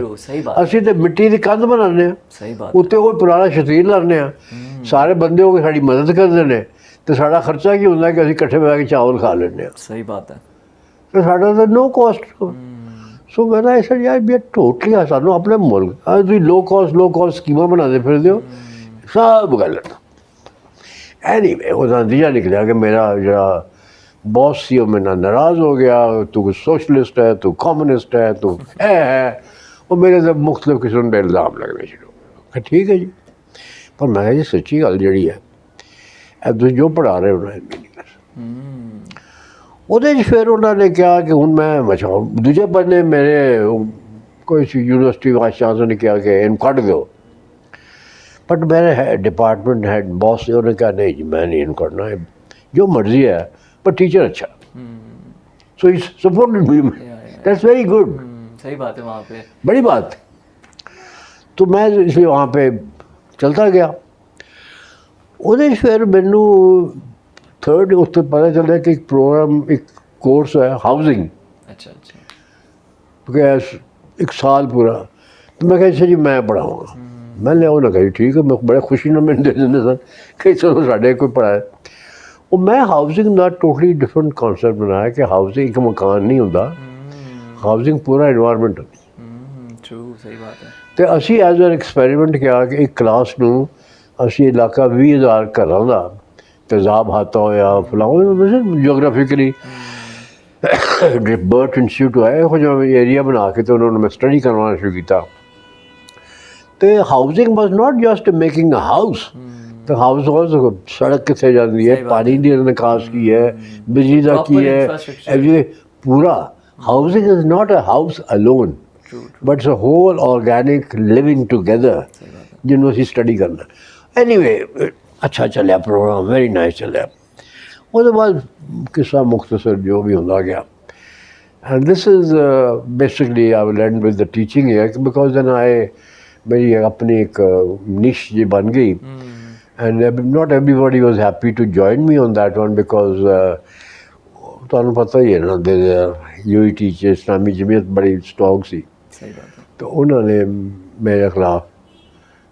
اسی تو مٹی کی کندھ بنانے ہیں, اتنے کوئی پرانا شتیر لانے ہیں, سارے بندے ہو کے ساری مدد کرتے ہیں تو سارا خرچہ کی ہوتا ہے کہ اسی کٹھے بہ کے چاول کھا لینے. صحیح بات ہے. تو ساڈا تو نو کاسٹ. سو میں نے ایسا یار بھی ٹوٹلی سانوں اپنے ملک تھی لو کاسٹ اسکیماں بناتے پھر دیو سب غلط. اینی وے وہ نتیجہ نکلیا کہ میرا جڑا باس سی وہ میرے ناراض ہو گیا. تو سوشلسٹ ہے, تو کمیونسٹ ہے, تو ہے. وہ میرے سے مختلف قسم کے الزام لگنے شروع ہو گئے. ٹھیک ہے جی, پر میں جی سچی گل جڑی ہے اب تھی جو پڑھا رہے ہونا نہیں کر وہ پھر انہوں نے کیا کہ ہوں میں بچاؤ. دوجے بندے میرے کوئی یونیورسٹی وائس چانسلر نے کیا کہ ان کٹ دو, بٹ میرے ڈپارٹمنٹ ہیڈ باس سے انہوں نے کہا نہیں جی میں نہیں ان کرنا ہے, جو مرضی ہے پر ٹیچر اچھا. So it's supported me, that's very good. صحیح بات ہے, وہاں پہ بڑی بات. تو میں اس لیے وہاں پہ چلتا گیا. وہ پھر مینوں تھرڈ اس سے پتہ چلا کہ ایک پروگرام ایک کورس ہے ہاؤسنگ. اچھا. کیونکہ ایک سال پورا. تو میں کہا اچھا جی میں پڑھاؤں گا. میں لے انہوں نے کہا ٹھیک ہے. میں بڑے خوشی نہ میں دے دینے سن کہ چلو ساڈے کوئی پڑھائے. وہ میں ہاؤسنگ کا ٹوٹلی ڈفرینٹ کانسیپٹ بنایا کہ ہاؤسنگ ایک مکان نہیں ہوتا, ہاؤسنگ پورا انوائرمنٹ ہوتی. صحیح بات ہے. تو اسی ایز این ایکسپیریمنٹ کیا کہ ایک کلاس نوں اسی علاقہ 20,000 گھراں دا تیزاب ہاتھا ہویا فلاں جیوگرافیکلی برتھ انسٹیٹیوٹ ہے یہو جہاں ایریا بنا کے تو انہوں نے میں اسٹڈی کروانا شروع کیا. تو housing was not just making a house. تو ہاؤس واز سڑک کتنے جاتی ہے, پانی کی نکاس کی ہے, بجلی کا کی ہے, پورا housing is not a house alone but it's a whole organic living together جنہوں سے اسٹڈی کرنا. اینی وے اچھا چلیا پروگرام, ویری نائس چلیا. اس کے بعد قصہ مختصر جو بھی ہوتا گیا. And this is basically I will end with the teaching year because then میری اپنی ایک نش یہ بن گئی. And not everybody was happy to join me on that one because تمہیں پتہ ہی ہے نا یو ای ٹیچر اسلامی جمعیت بڑی اسٹرانگ سی, تو انہوں نے میرے خلاف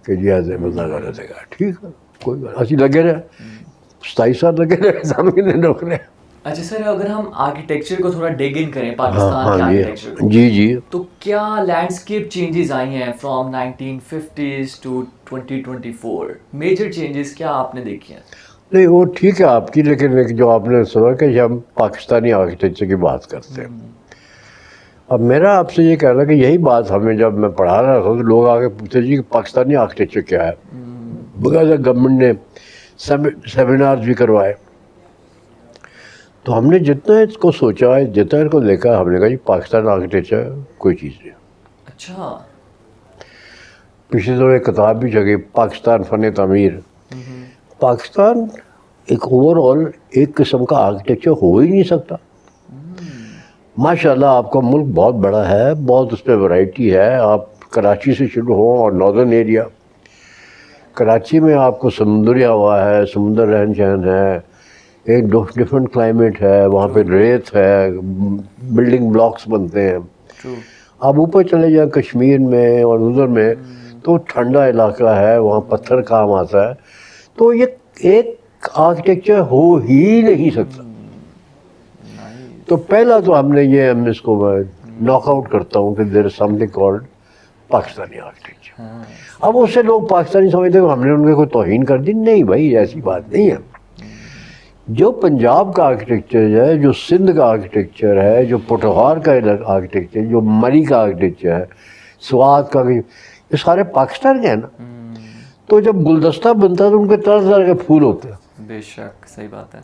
کہ جی ایسے بندہ غلط ہے. ٹھیک ہے کوئی بات, اسی لگے رہے 27 سال لگے رہے سامنے کتنے روک رہے. اچھا سر, اگر ہم آرکیٹیکچر کو تھوڑا ڈگ ان کریں پاکستان کے آرکیٹیکچر کو, جی تو کیا لینڈسکیپ چینجز آئی ہیں from 1950s to 2024؟ Major changes کیا آپ نے دیکھی ہیں؟ نہیں وہ ٹھیک ہے آپ کی, لیکن جو آپ نے سنا کہ ہم پاکستانی آرکیٹیکچر کی بات کرتے ہیں. اب میرا آپ سے یہ کہنا کہ یہی بات ہمیں جب میں پڑھا رہا تھا تو لوگ آگے پوچھتے جی کہ پاکستانی آرکیٹیکچر کیا ہے. بغیر گورنمنٹ نے سیمینارز بھی کروائے, تو ہم نے جتنا اس کو سوچا ہے, جتنا اس کو دیکھا, ہم نے کہا جی پاکستان آرکیٹیکچر کوئی چیز نہیں. اچھا, پچھلے دور ایک کتاب بھی چھپی پاکستان فن تعمیر. پاکستان ایک اوور آل ایک قسم کا آرکیٹیکچر ہو ہی نہیں سکتا. ماشاء اللہ آپ کا ملک بہت بڑا ہے, بہت اس پہ ورائٹی ہے. آپ کراچی سے شروع ہوں اور ناردرن ایریا, کراچی میں آپ کو سمندری ہوا ہے, سمندر رہن سہن ہے, ایک ڈفرینٹ کلائمیٹ ہے, وہاں پہ ریت ہے, بلڈنگ بلاکس بنتے ہیں. آپ اوپر چلے جائیں کشمیر میں اور ادھر میں تو ٹھنڈا علاقہ ہے, وہاں پتھر کام آتا ہے. تو یہ ایک آرکیٹیکچر ہو ہی نہیں سکتا. تو پہلا تو ہم نے یہ ہم اس کو ناک آؤٹ کرتا ہوں کہ there is something called Pakistani architecture. اب اس سے لوگ پاکستانی سمجھتے ہیں کہ ہم نے ان کے کوئی توہین کر دی. نہیں بھائی, ایسی بات نہیں ہے. جو پنجاب کا آرکیٹیکچر ہے, جو سندھ کا آرکیٹیکچر ہے, جو پوٹھوہار کا آرکیٹیکچر, جو مری کا آرکیٹیکچر ہے, سوات کا, یہ سارے پاکستان کے ہیں نا. تو جب گلدستہ بنتا ہے تو ان کے طرح طرح کے پھول ہوتے ہیں. بے شک, صحیح بات ہے.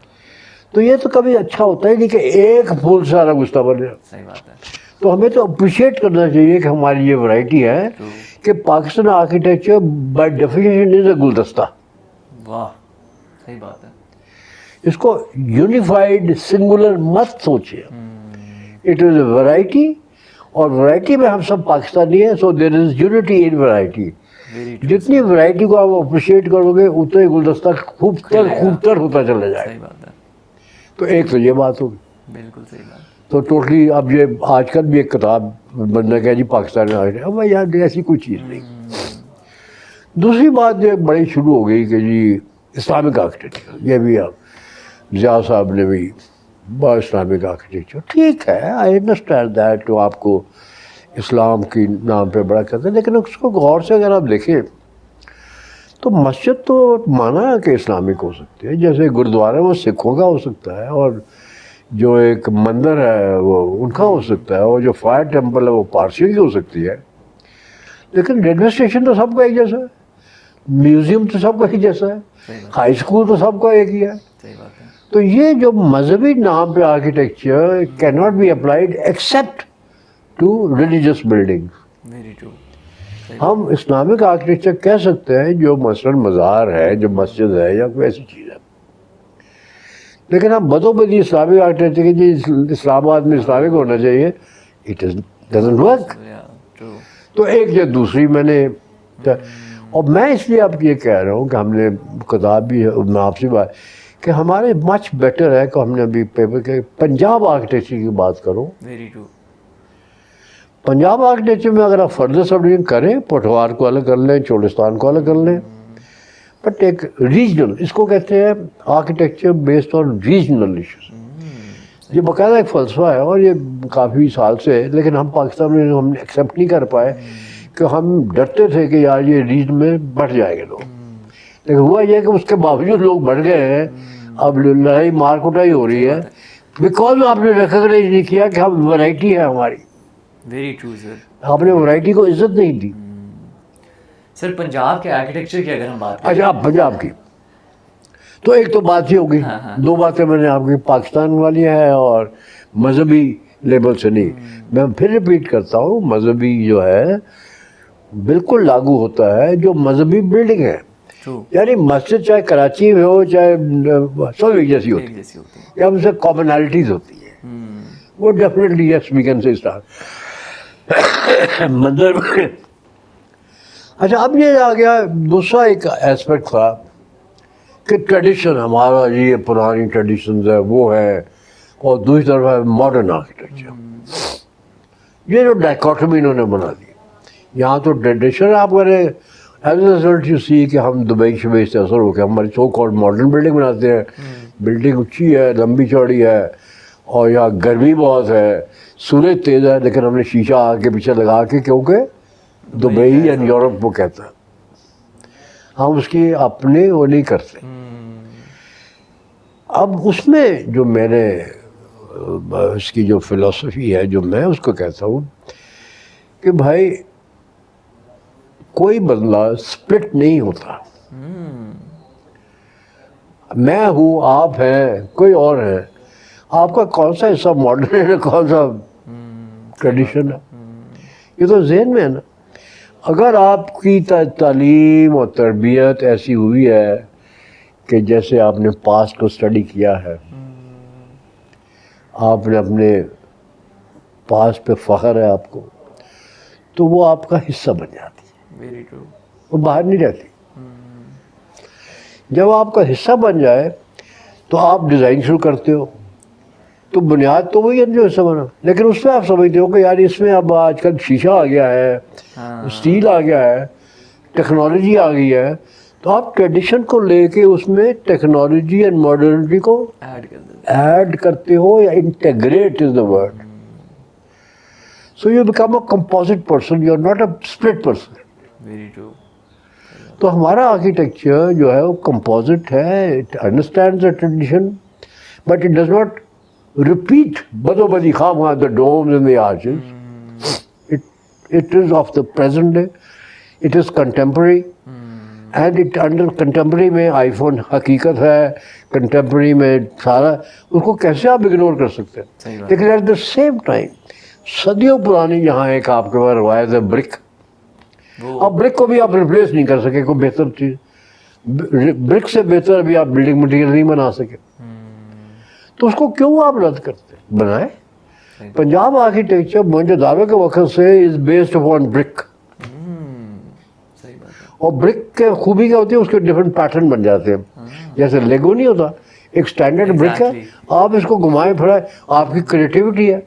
تو یہ تو کبھی اچھا ہوتا ہے نہیں کہ ایک پھول سارا گلدستہ بنے. صحیح بات ہے. تو ہمیں تو اپریشیٹ کرنا چاہیے کہ ہماری یہ ورائٹی ہے کہ Pakistan architecture by definition is a گلدستہ. واہ, صحیح بات ہے. اس کو یونیفائڈ سنگولر مت سوچیے. اٹ از اے ورائٹی, اور ورائٹی میں ہم سب پاکستانی ہیں. سو دیر از یونٹی ان ورائٹی. جتنی ورائٹی کو آپ اپریشیٹ کرو گے اتنا ہی گلدستہ خوبتر ہوتا چلا جائے. صحیح بات ہے. تو ایک تو یہ بات ہوگی. بالکل صحیح بات. تو ٹوٹلی اب یہ آج کل بھی ایک کتاب بننا کیا جی پاکستان میں, اب یار ایسی کوئی چیز نہیں. دوسری بات جو بڑی شروع ہو گئی کہ جی اسلامک آرکیٹیکچر, یہ بھی آپ ضیاء صاحب نے بھی بڑا اسلامک آرکیٹیکچر. ٹھیک ہے, آئی انڈرسٹینڈ دیٹ, تو آپ کو اسلام کی نام پہ بڑا کرتے ہیں, لیکن اس کو غور سے اگر آپ دیکھیں تو مسجد تو مانا ہے کہ اسلامک ہو سکتی ہے, جیسے گرودوارا وہ سکھوں کا ہو سکتا ہے, اور جو ایک مندر ہے وہ ان کا ہو سکتا ہے, اور جو فائر ٹیمپل ہے وہ پارسیوں کی ہو سکتی ہے. لیکن ریلوے اسٹیشن تو سب کا ایک جیسا ہے, میوزیم تو سب کا ایک جیسا ہے, ہائی اسکول تو سب کا ایک ہی ہے. تو یہ جو مذہبی نام پہ architecture can not be applied except to religious building. ہم اسلامک آرکیٹیکچر کہہ سکتے ہیں جو مثلاً مزار ہے, جو مسجد ہے, یا کوئی ایسی چیز ہے. لیکن ہم بدو بدی اسلامک آرکیٹیکچر جی اسلام آباد میں اسلامک ہونا چاہیے, اٹ از ڈزنٹ ورک. تو ایک یا دوسری میں نے, اور میں اس لیے اب یہ کہہ رہا ہوں کہ ہم نے کتاب بھی میں آپ سے بات کہ ہمارے مچ بیٹر ہے کہ ہم نے ابھی پیپر کے پنجاب آرکیٹیکچر کی بات کروں. پنجاب آرکیٹیکچر میں اگر آپ فردر سب ڈویژن کریں, پوٹھوہار کو الگ کر لیں, چولستان کو الگ کر لیں, بٹ ایک ریجنل, اس کو کہتے ہیں architecture based on regional issues. یہ باقاعدہ ایک فلسفہ ہے اور یہ کافی سال سے ہے, لیکن ہم پاکستان میں ہم ایکسیپٹ نہیں کر پائے کہ ہم ڈرتے تھے کہ یار یہ ریجن میں بڑھ جائیں گے لوگ. لیکن ہوا یہ کہ اس کے باوجود لوگ بڑھ گئے ہیں. اب لڑائی مار کٹائی ہو رہی ہے بیکاز آپ نے ریکگنائز نہیں کیا کہ ہم ورائٹی ہے ہماری. ویری ٹرو سر. آپ نے ورائٹی کو عزت نہیں دی. سر پنجاب کے آرکیٹیکچر کی اگر ہم بات کریں, اچھا پنجاب کی تو ایک تو بات ہی ہوگی, دو باتیں میں نے آپ کی پاکستان والی ہے اور مذہبی لیبل سے نہیں. میں پھر ریپیٹ کرتا ہوں, مذہبی جو ہے بالکل لاگو ہوتا ہے جو مذہبی بلڈنگ ہے. ٹرو. یعنی مسجد چاہے کراچی میں ہو چاہے سب ایک جیسی ہوتی ہے, جیسی ہوتی ہے. یا ان سے کامنالٹیز ہوتی ہیں, وہ definitely yes we can say start. مندر میں اچھا اب یہ آ گیا دوسرا ایک ایسپیکٹ تھا کہ ٹریڈیشن ہمارا جی یہ پرانی ٹریڈیشنز ہے وہ ہے, اور دوسری طرف ہے ماڈرن آرکیٹیکچر. یہ جو ڈائکاٹمی انہوں نے بنا دی, یہاں تو ٹریڈیشن آپ کریں ایز اے ریزلٹ یو سی کہ ہم دبئی شبئی سے اثر ہو کے ہماری سو کالڈ ماڈرن بلڈنگ بناتے ہیں. بلڈنگ اونچی ہے, لمبی چوڑی ہے, اور یہاں گرمی بہت ہے, سورج تیز ہے, لیکن ہم نے شیشہ آگے پیچھے لگا کے, کیونکہ دبئی یا یورپ وہ کہتا ہے, ہم اس کی اپنے وہ نہیں کرتے. اب اس میں جو میں نے اس کی جو فلسفی ہے جو میں اس کو کہتا ہوں کہ بھائی کوئی بندہ سپلٹ نہیں ہوتا. میں ہوں, آپ ہیں, کوئی اور ہے, آپ کا کون سا حصہ ماڈرن ہے, کون سا ٹریڈیشن ہے, یہ تو ذہن میں ہے نا. اگر آپ کی تعلیم اور تربیت ایسی ہوئی ہے کہ جیسے آپ نے پاسٹ کو اسٹڈی کیا ہے, آپ نے اپنے پاسٹ پہ فخر ہے آپ کو, تو وہ آپ کا حصہ بن جاتی ہے. Very true. وہ باہر نہیں رہتی. جب آپ کا حصہ بن جائے تو آپ ڈیزائن شروع کرتے ہو, تو بنیاد تو وہی ہے جو حصہ بنا, لیکن اس میں آپ سمجھتے ہو کہ یار اس میں اب آج کل شیشہ آ گیا ہے, اسٹیل آ گیا ہے, ٹیکنالوجی آ گئی ہے, تو آپ ٹریڈیشن کو لے کے اس میں ٹیکنالوجی اینڈ ماڈرنٹی کو ایڈ کرتے ہو, یا integrate is the word. So you become a composite person, you are not a split person. Very true. تو ہمارا آرکیٹیکچر جو ہے وہ کمپوزٹ ہے, it understands the tradition but it does not repeat بدی خواہ the domes and the arches. It is of the present day, it is contemporary, and it under contemporary میں آئی phone حقیقت ہے, contemporary میں سارا اس کو کیسے آپ اگنور کر سکتے ہیں. لیکن ایٹ دا سیم ٹائم صدیوں پرانی یہاں ایک آپ کے پاس روایت ہے برک. اب برک کو بھی آپ ریپلیس نہیں کر سکے کوئی بہتر چیز, برک سے بہتر بھی آپ بلڈنگ مٹیریل نہیں بنا سکے, تو اس کو کیوں آپ رد کرتے ہیں؟ بنائیں. پنجاب آرکیٹیکچر موہنجو داڑو کے وقت سے از بیسڈ اپون برک, اور برک کے خوبی کیا ہوتی ہے, اس کے ڈفرینٹ پیٹرن بن جاتے ہیں. جیسے لیگو نہیں ہوتا, ایک اسٹینڈرڈ برک ہے, آپ اس کو گھمائیں پھرائیں, آپ کی کریٹیوٹی ہے.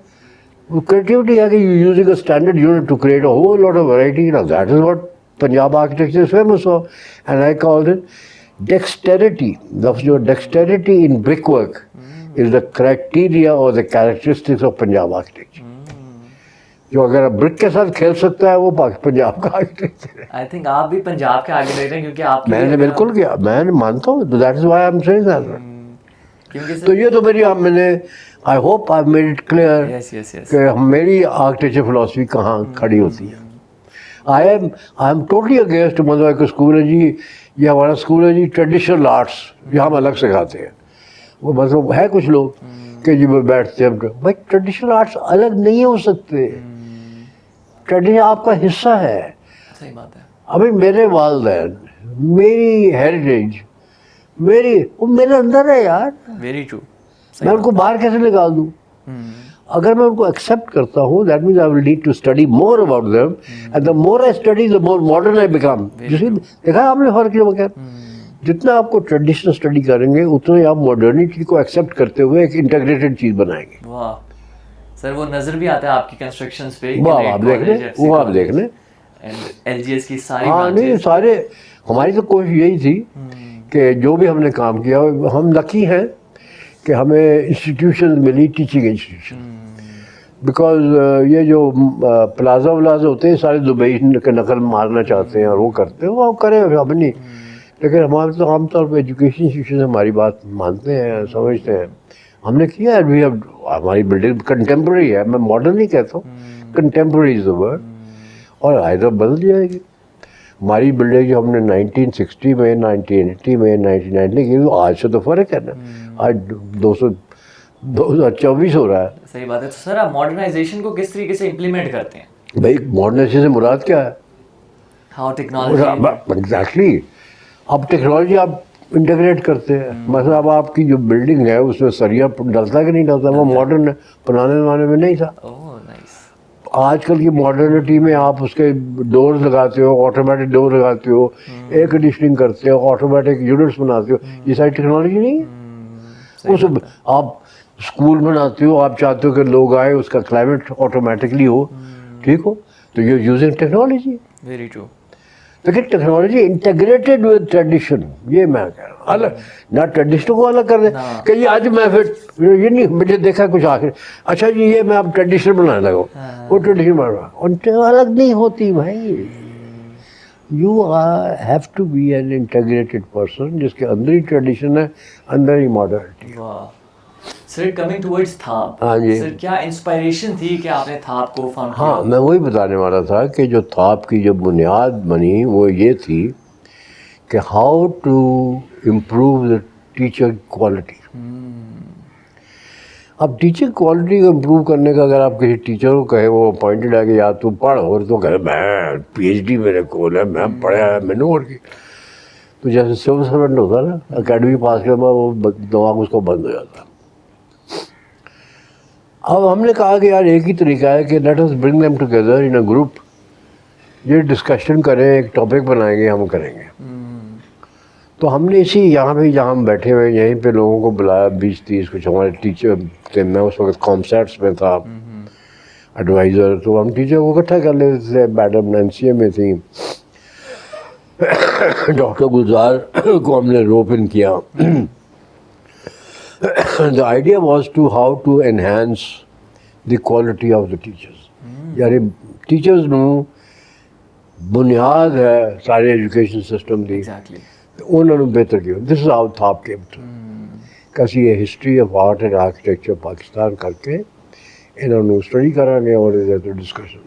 وہ کریٹیوٹی ہے کہ you using a standard unit to create a whole lot of variety. That is what Punjab architecture is famous for, and I call it dexterity. جو dexterity in brick work is the criteria or the characteristics of Punjab architecture. جو اگر برک کے ساتھ کھیل سکتا ہے وہ پنجاب کا آرکیٹیکچر ہے. آئی تھنک آپ بھی پنجاب کے آرکیٹیکٹ ہیں, کیونکہ آپ میں نے بالکل کیا, میں مانتا ہوں, that is why I am seeing that. تو یہ تو میری میں نے I hope I made it clear کہ میری آرکیٹیکچر فلاسفی کہاں کھڑی ہوتی ہے. آئی ایم ٹوٹلی اگینسٹ مطلب ایک اسکول ہے جی, یہ ہمارا اسکول ہے جی ٹریڈیشنل آرٹس, یہ ہم الگ سکھاتے ہیں. وہ مطلب ہے کچھ لوگ کہ جی وہ بیٹھتے ہیں, بھائی ٹریڈیشنل آرٹس الگ نہیں ہو سکتے, ٹریڈیشن آپ کا حصہ ہے. صحیح بات ہے. ابھی میرے والدین, میری ہیریٹیج, وہ میرے اندر ہے یار. Very true. میں ان کو باہر کیسے نکال دوں؟ اگر میں ان کو ایکسیپٹ کرتا ہوں, that means I will need to study more about them, and the more I study the more modern I become. دیکھا آپ نے فرق کیا بغیر, جتنا آپ کو ٹریڈیشنل اسٹڈی کریں گے اتنا ہی آپ ماڈرنٹی کو ایکسیپٹ کرتے ہوئے ایک انٹیگریٹڈ چیز بنائیں گے. واہ سر, وہ نظر بھی آتا ہے آپ کی کنسٹرکشنز پہ. وہ آپ دیکھ لیں, ایل جی ایس کی ساری ہاں نہیں سارے. ہماری تو کوشش یہی تھی کہ جو بھی ہم نے کام کیا, ہم لکی ہیں کہ ہمیں انسٹیٹیوشن ملی, ٹیچنگ انسٹیٹیوشن, بیکاز یہ جو پلازا ولازا ہوتے ہیں سارے دبئی کے نقل مارنا چاہتے ہیں اور وہ کرتے ہیں, وہ کریں ہم نہیں. لیکن ہمارے تو عام طور پہ ایجوکیشن انسٹیٹیوشن ہماری بات مانتے ہیں, سمجھتے ہیں. ہم نے کیا ہے, ہماری بلڈنگ کنٹمپرری ہے, میں ماڈرن نہیں کہتا ہوں, کنٹمپرری از دا ورڈ, اور آئندہ بدل جائے گی. ہماری بلڈنگ جو ہم نے 1960 میں, 1980 میں, 1990 کی, آج سے تو فرق ہے نا. آج 2024 ہو رہا ہے. صحیح بات ہے. تو سر آپ ماڈرنائزیشن کو کس طریقے سے امپلیمنٹ کرتے ہیں؟ بھائی ماڈرنائزیشن سے مراد کیا ہے؟ How technology. ایگزیکٹلی. اب ٹیکنالوجی آپ انٹیگریٹ کرتے ہیں. مثلا اب آپ کی جو بلڈنگ ہے اس میں سریا ڈلتا کہ نہیں ڈلتا، وہ ماڈرن ہے، پرانے زمانے میں نہیں تھا. اوہ نائس. آج کل کی ماڈرنٹی میں آپ اس کے ڈورز لگاتے ہو، آٹومیٹک ڈور لگاتے ہو، ایئر کنڈیشننگ کرتے ہو، آٹومیٹک یونٹس بناتے ہو. یہ ساری ٹیکنالوجی نہیں ہے. اس آپ اسکول بناتے ہو، آپ چاہتے ہو کہ لوگ آئے، اس کا کلائمیٹ آٹومیٹکلی ہو، ٹھیک ہو، تو یہ یوزنگ ٹیکنالوجی. Very true. لیکن ٹیکنالوجی انٹیگریٹڈ ود ٹریڈیشن، یہ میں کہہ رہا ہوں. الگ نہ ٹریڈیشن کو الگ کر دیں کہ یہ آج میں پھر یہ نہیں مجھے دیکھا کچھ آخر اچھا جی یہ میں اب ٹریڈیشن بنانے لگا ہوں، وہ ٹریڈیشن بنا رہا ہوں. الگ نہیں ہوتی بھائی. You have to be an integrated person جس کے اندر ہی ٹریڈیشن ہے، اندر ہی ماڈرنٹی. واہ. سر کمنگ ٹورڈز تھاپ، ہاں جی. سر کیا انسپائریشن تھی کہ آپ نے تھاپ کو فاؤنڈ کیا؟ ہاں میں وہی بتانے والا تھا کہ جو تھاپ کی جو بنیاد بنی وہ یہ تھی کہ how to improve the teacher quality. اب ٹیچر کوالٹی کو امپروو کرنے کا اگر آپ کسی ٹیچر کو کہے وہ اپوائنٹڈ ہے کہ یار تو پڑھ، اور تو کہے میں پی ایچ ڈی میرے کول ہے، میں پڑھا ہے، میں نے اور کی، تو جیسے سول سرونٹ ہوتا ہے نا، اکیڈمی پاس کرنے بعد وہ دماغ اس کو بند ہو جاتا. اب ہم نے کہا کہ یار ایک ہی طریقہ ہے کہ let us bring them together in a group, یہ ڈسکشن کریں، ایک ٹاپک بنائیں گے، ہم کریں گے. تو ہم نے اسی یہاں پہ جہاں ہم بیٹھے ہوئے یہیں پہ لوگوں کو بلایا، 20-30 کچھ ہمارے ٹیچر تھے. میں اس وقت کامسیٹس میں تھا ایڈوائزر، تو ہم ٹیچر کو اکٹھا کر لیتے تھے. میڈم نینسیہ میں تھیں، ڈاکٹر گلزار کو ہم نے روپ ان کیا. The idea was to how to enhance the quality of the teachers. یعنی ٹیچرز ਨੂੰ بنیاد ہے سارے ایجوکیشن سسٹم دی، ایگزیکٹلی. انہوں نے بہتر کیا. دس از ہاؤ تھاپ کیم تھرو. کسی یہ history of art and architecture Pakistan کر کے انہوں نے اسٹڈی کرا گیا اور discussion.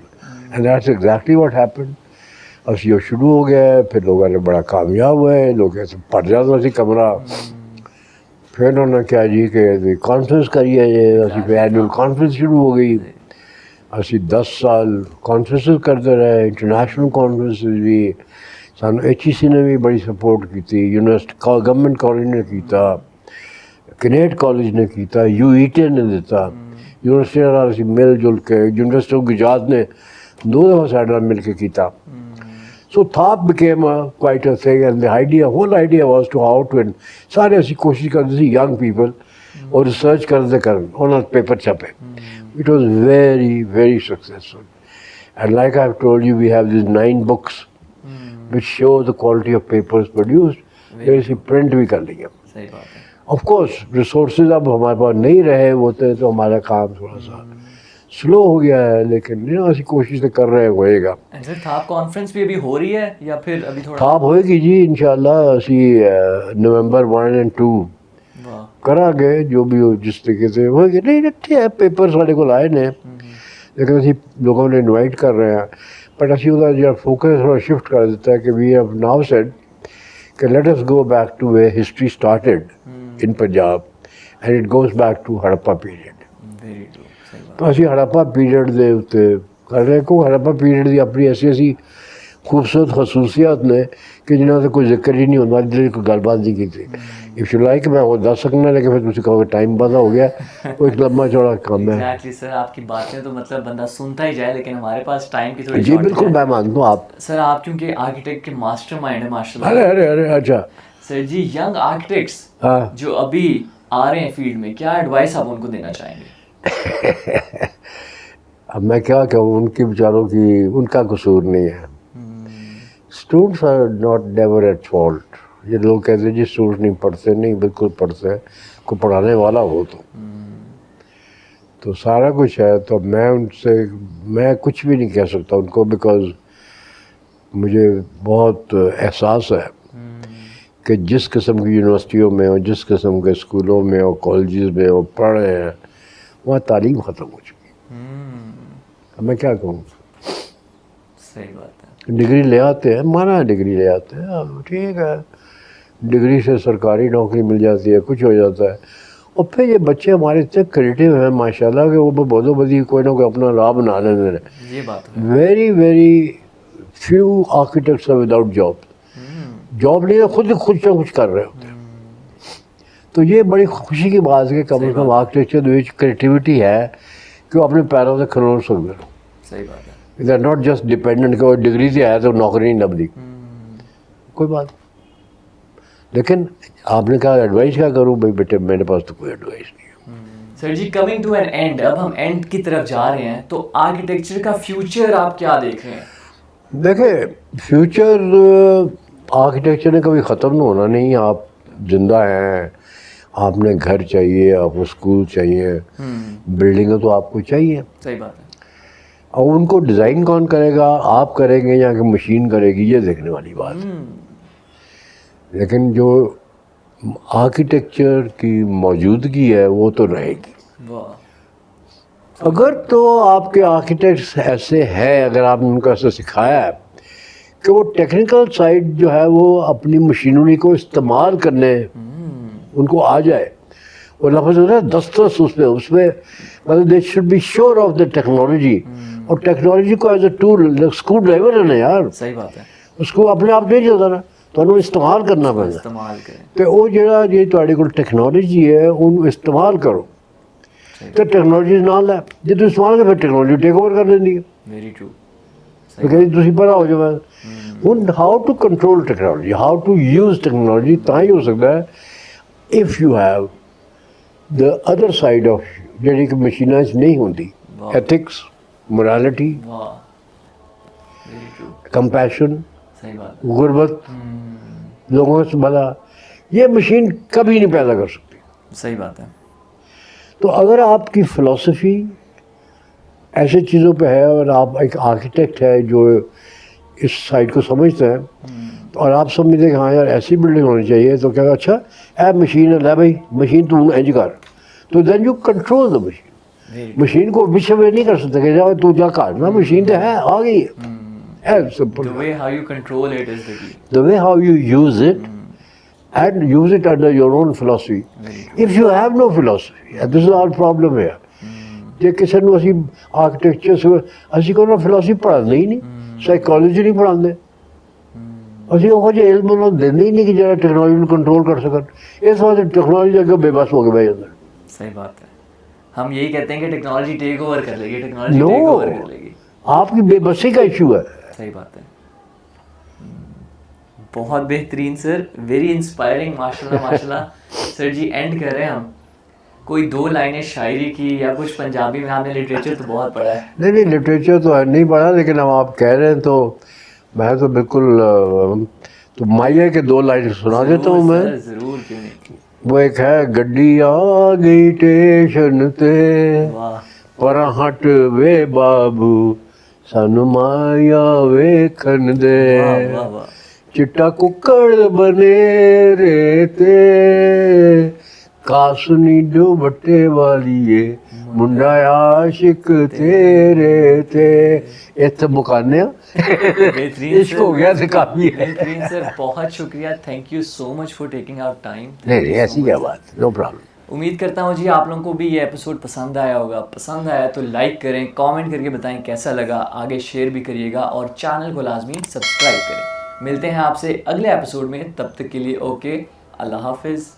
And that's exactly what happen. اب یہ شروع ہو گیا ہے، پھر لوگوں نے بڑا کامیاب ہوا ہے، لوگ ایسے پڑ جاتا سی کمرہ. پھر انہوں نے کیا جی کہ کانفرنس کریے، یہ اسی پہ اینول کانفرنس شروع ہو گئی. اسی 10 سال کانفرنسز کرتے رہے، انٹرنیشنل کانفرنسز بھی. سانو ایچ ای سی نے بھی بڑی سپورٹ کی تھی، یونیورسٹی گورنمنٹ کالج نے کیتا، کنیٹ کالج نے کیتا، یو ای ٹی نے دیتا، یونیورسٹی اسی مل جل کے، یونیورسٹی آف گجرات نے 2 دفعہ سائڈ مل کے کیتا. So THAP became quite a thing, and the whole idea was to how to, سارے ایسی کوشش کرتے تھے ینگ پیپل اور ریسرچ کرتے کرن انہوں نے پیپر چھپے. It was very, very successful. And like I've told you, we have these 9 books which show the quality of papers produced. پھر اسی پرنٹ بھی کر لیا. صحیح بات ہے. آف کورس ریسورسز اب ہمارے پاس نہیں رہے ہوتے تو ہمارا کام تھوڑا سا سلو ہو گیا ہے، لیکن ایسی کوشش تو کر رہے ہوئے گا. سر تھاپ کانفرنس بھی ابھی ہو رہی ہے یا پھر ابھی تھوڑا تھاپ ہوئے گی جی انشاءاللہ. اسی نومبر 1 اور 2 کرا گے جو بھی ہو جس طریقے سے ہوئے گی. نہیں اچھے ہے پیپر سارے کو لائے نے، لیکن اسی لوگوں نے انوائٹ کر رہے ہیں. بٹ اسی ہوتا جو فوکس تھوڑا شفٹ کر دیتا ہے کہ وی ہیو ناؤ سیڈ کہ let us go back to a history started in Punjab and it goes back to Harappa period. Very true. تو اسی ہڑپا پیریڈ دے اتنے کر رہے کو. ہڑپا پیریڈ دی اپنی ایسی خوبصورت خصوصیات نے کہ جنہوں سے کوئی ذکر ہی نہیں ہوتا، جن کوئی گل بات نہیں کی تھی. اف یو لائک میں وہ دس سکنا، لیکن پھر تم کہو کہ ٹائم بندہ ہو گیا، وہ ایک لمبا چوڑا کام ہے. ایگزیکٹلی سر، آپ کی باتیں تو مطلب بندہ سنتا ہی جائے، لیکن ہمارے پاس ٹائم کی تھوڑی جی بالکل میں مانتا ہوں. آپ سر آپ کیونکہ آرکیٹیکٹ کے ماسٹر مائنڈ ہیں ماشاء ارے اللہ. ارے ارے اچھا سر جی ینگ آرکیٹیکٹس ہاں جو ابھی آ رہے ہیں فیلڈ میں، کیا ایڈوائس آپ ان کو دینا چاہیں گے؟ اب میں کیا کہوں، ان کی بیچاروں کی ان کا قصور نہیں ہے. Students are not never at fault. یہ لوگ کہتے ہیں جی اسٹوڈنٹ نہیں پڑھتے، نہیں بالکل پڑھتے ہیں، کوئی پڑھانے والا ہو تو سارا کچھ ہے. تو میں ان سے میں کچھ بھی نہیں کہہ سکتا ان کو، بیکاز مجھے بہت احساس ہے کہ جس قسم کی یونیورسٹیوں میں اور جس قسم کے اسکولوں میں اور کالجز میں وہ پڑھ رہے ہیں وہاں تعلیم ختم ہو چکی. اب میں کیا کہوں. صحیح بات ہے. ڈگری لے آتے ہیں، مانا ڈگری لے آتے ہیں، ٹھیک ہے، ڈگری سے سرکاری نوکری مل جاتی ہے، کچھ ہو جاتا ہے. اور پھر یہ بچے ہمارے اتنے کریٹیو ہیں ماشاءاللہ کہ وہ بہت بدی کوئی نہ کوئی اپنا راہ بنا لیتے ہیں. یہ بات ہے. Very very few architects are without job. Job نہیں ہے, خود نہ کچھ کر رہے ہوتے ہیں. تو یہ بڑی خوشی کی بات ہے کہ کم از کم آرکیٹیکچر کریٹیوٹی ہے کہ وہ اپنے پیروں سے کھلو سکتے ہیں. صحیح بات ہے. They are not just dependent کہ وہ ڈگری سے آیا تو نوکری نہیں لبھی. کوئی بات نہیں. لیکن آپ نے کہا ایڈوائز کیا کروں, بھائی بیٹے میرے پاس تو کوئی ایڈوائز نہیں ہے. سر جی کمنگ ٹو این اینڈ, اب ہم اینڈ کی طرف جا رہے ہیں, تو آرکیٹیکچر کا فیوچر آپ کیا دیکھ رہے ہیں؟ دیکھیں فیوچر آرکیٹیکچر نے کبھی ختم ہونا نہیں. آپ زندہ ہیں, آپ نے گھر چاہیے, آپ کو اسکول چاہیے, بلڈنگیں تو آپ کو چاہیے. صحیح بات ہے. اور ان کو ڈیزائن کون کرے گا, آپ کریں گے یا کہ مشین کرے گی, یہ دیکھنے والی بات ہے. لیکن جو آرکیٹیکچر کی موجودگی ہے وہ تو رہے گی. اگر تو آپ کے آرکیٹیکٹس ایسے ہیں, اگر آپ نے ان کو ایسا سکھایا ہے کہ وہ ٹیکنیکل سائڈ جو ہے وہ اپنی مشینری کو استعمال کرنے ان کو آ جائے, وہ لفظ ہوتا ہے دسترس اس پہ مطلب they should be sure of the technology. اور ٹیکنالوجی کو as a tool, screwdriver ہے نا یار, صحیح بات ہے. اس کو اپنے آپ نہیں چلتا نا, تو انہوں استعمال کرنا پڑتا. استعمال کریں. کہ وہ جڑا جی تھوڑے کول ٹیکنالوجی ہے ان استعمال کرو. تو ٹیکنالوجی نال ہے, جی تم استعمال کرو پھر ٹیکنالوجی ٹیک اوور کر لینی ہے. Very true. کہ تسی پتا ہو جائے ہن how to control technology, how to use technology تا ہی ہو سکتا ہے if you have the other side of جڑی کہ مشیناں نہیں ہوندی, ایتھکس, morality, compassion, غربت, لوگوں سے بھلا, یہ مشین کبھی نہیں پیدا کر سکتی. صحیح بات ہے. تو اگر آپ کی فلسفی ایسے چیزوں پہ ہے اور آپ ایک آرکیٹیکٹ ہے جو اس سائڈ کو سمجھتے ہیں, اور آپ سمجھتے ہیں کہ ہاں یار ایسی بلڈنگ ہونی چاہیے, تو کیا اچھا اے مشین ہے, لے بھائی مشین تو انج کر, تو then you control the machine. Machine کو وشو نہیں کر سکتے کہ جاؤ تو جا کر نا, مشین تو ہے, آ گئی ہے. The way how you control it is the key. The way how you use it and use it under your own philosophy. If you have no philosophy, and this is our problem here. ਜੇ ਕਿਸੇ ਨੂੰ ਅਸੀਂ architecture ਅਸੀਂ ਕੋਈ philosophy ਪੜ੍ਹਾਉਂਦੇ ਹੀ ਨਹੀਂ, psychology ਨਹੀਂ ਪੜ੍ਹਾਉਂਦੇ, ਅਸੀਂ ਉਹੋ ਜਿਹੇ ਇਲਮ ਨੂੰ ਦਿੰਦੇ ਹੀ ਨਹੀਂ ਕਿ ਜਿਹੜਾ ਟੈਕਨੋਲੋਜੀ ਨੂੰ ਕੰਟਰੋਲ ਕਰ ਸਕਣ. ਇਸ ਵਾਸਤੇ ਟੈਕਨੋਲੋਜੀ ਅੱਗੇ ਬੇਬਸ ਹੋ ਕੇ ਬਹਿ ਜਾਂਦੇ. صحیح بات ہے. ہم یہی کہتے ہیں کہ ٹیکنالوجی ٹیک اوور کر لے گی, ٹیکنالوجی ٹیک اوور کر لے گی. آپ کی بے بسی کا ایشو ہے. صحیح بات ہے. بہت بہترین سر, ویری انسپائرنگ, ماشاء اللہ ماشاء اللہ. سر جی اینڈ کر رہے ہیں ہم, کوئی 2 لائنیں شاعری کی یا کچھ پنجابی میں, آپ نے لٹریچر تو بہت پڑھا ہے. نہیں لٹریچر تو نہیں پڑھا, لیکن اب آپ کہہ رہے ہیں تو میں تو بالکل, تو مائیہ کے 2 لائن سنا دیتا ہوں میں. ضرور, کیوں نہیں. وہ ایک ہے, گڈی آ گئی ٹیشن تے پر ہٹ وے بابو سانو مایا ویکھن دے, چٹا ککڑ بنے ریتے کاسنی جو بٹے والیے منڈا عاشق تیرے تے. اتنے مکانے عشق ہو گیا تو کافی ہے. بہترین سر, بہت شکریہ, thank you so much for taking our time. نہیں ایسی کیا بات, نو پرابلم. امید کرتا ہوں جی آپ لوگوں کو بھی یہ ایپیسوڈ پسند آیا ہوگا. پسند آیا تو لائک کریں, کامنٹ کر کے بتائیں کیسا لگا, آگے شیئر بھی کریے گا, اور چینل کو لازمی سبسکرائب کریں. ملتے ہیں آپ سے اگلے ایپیسوڈ میں, تب تک کے لیے اوکے, اللہ حافظ.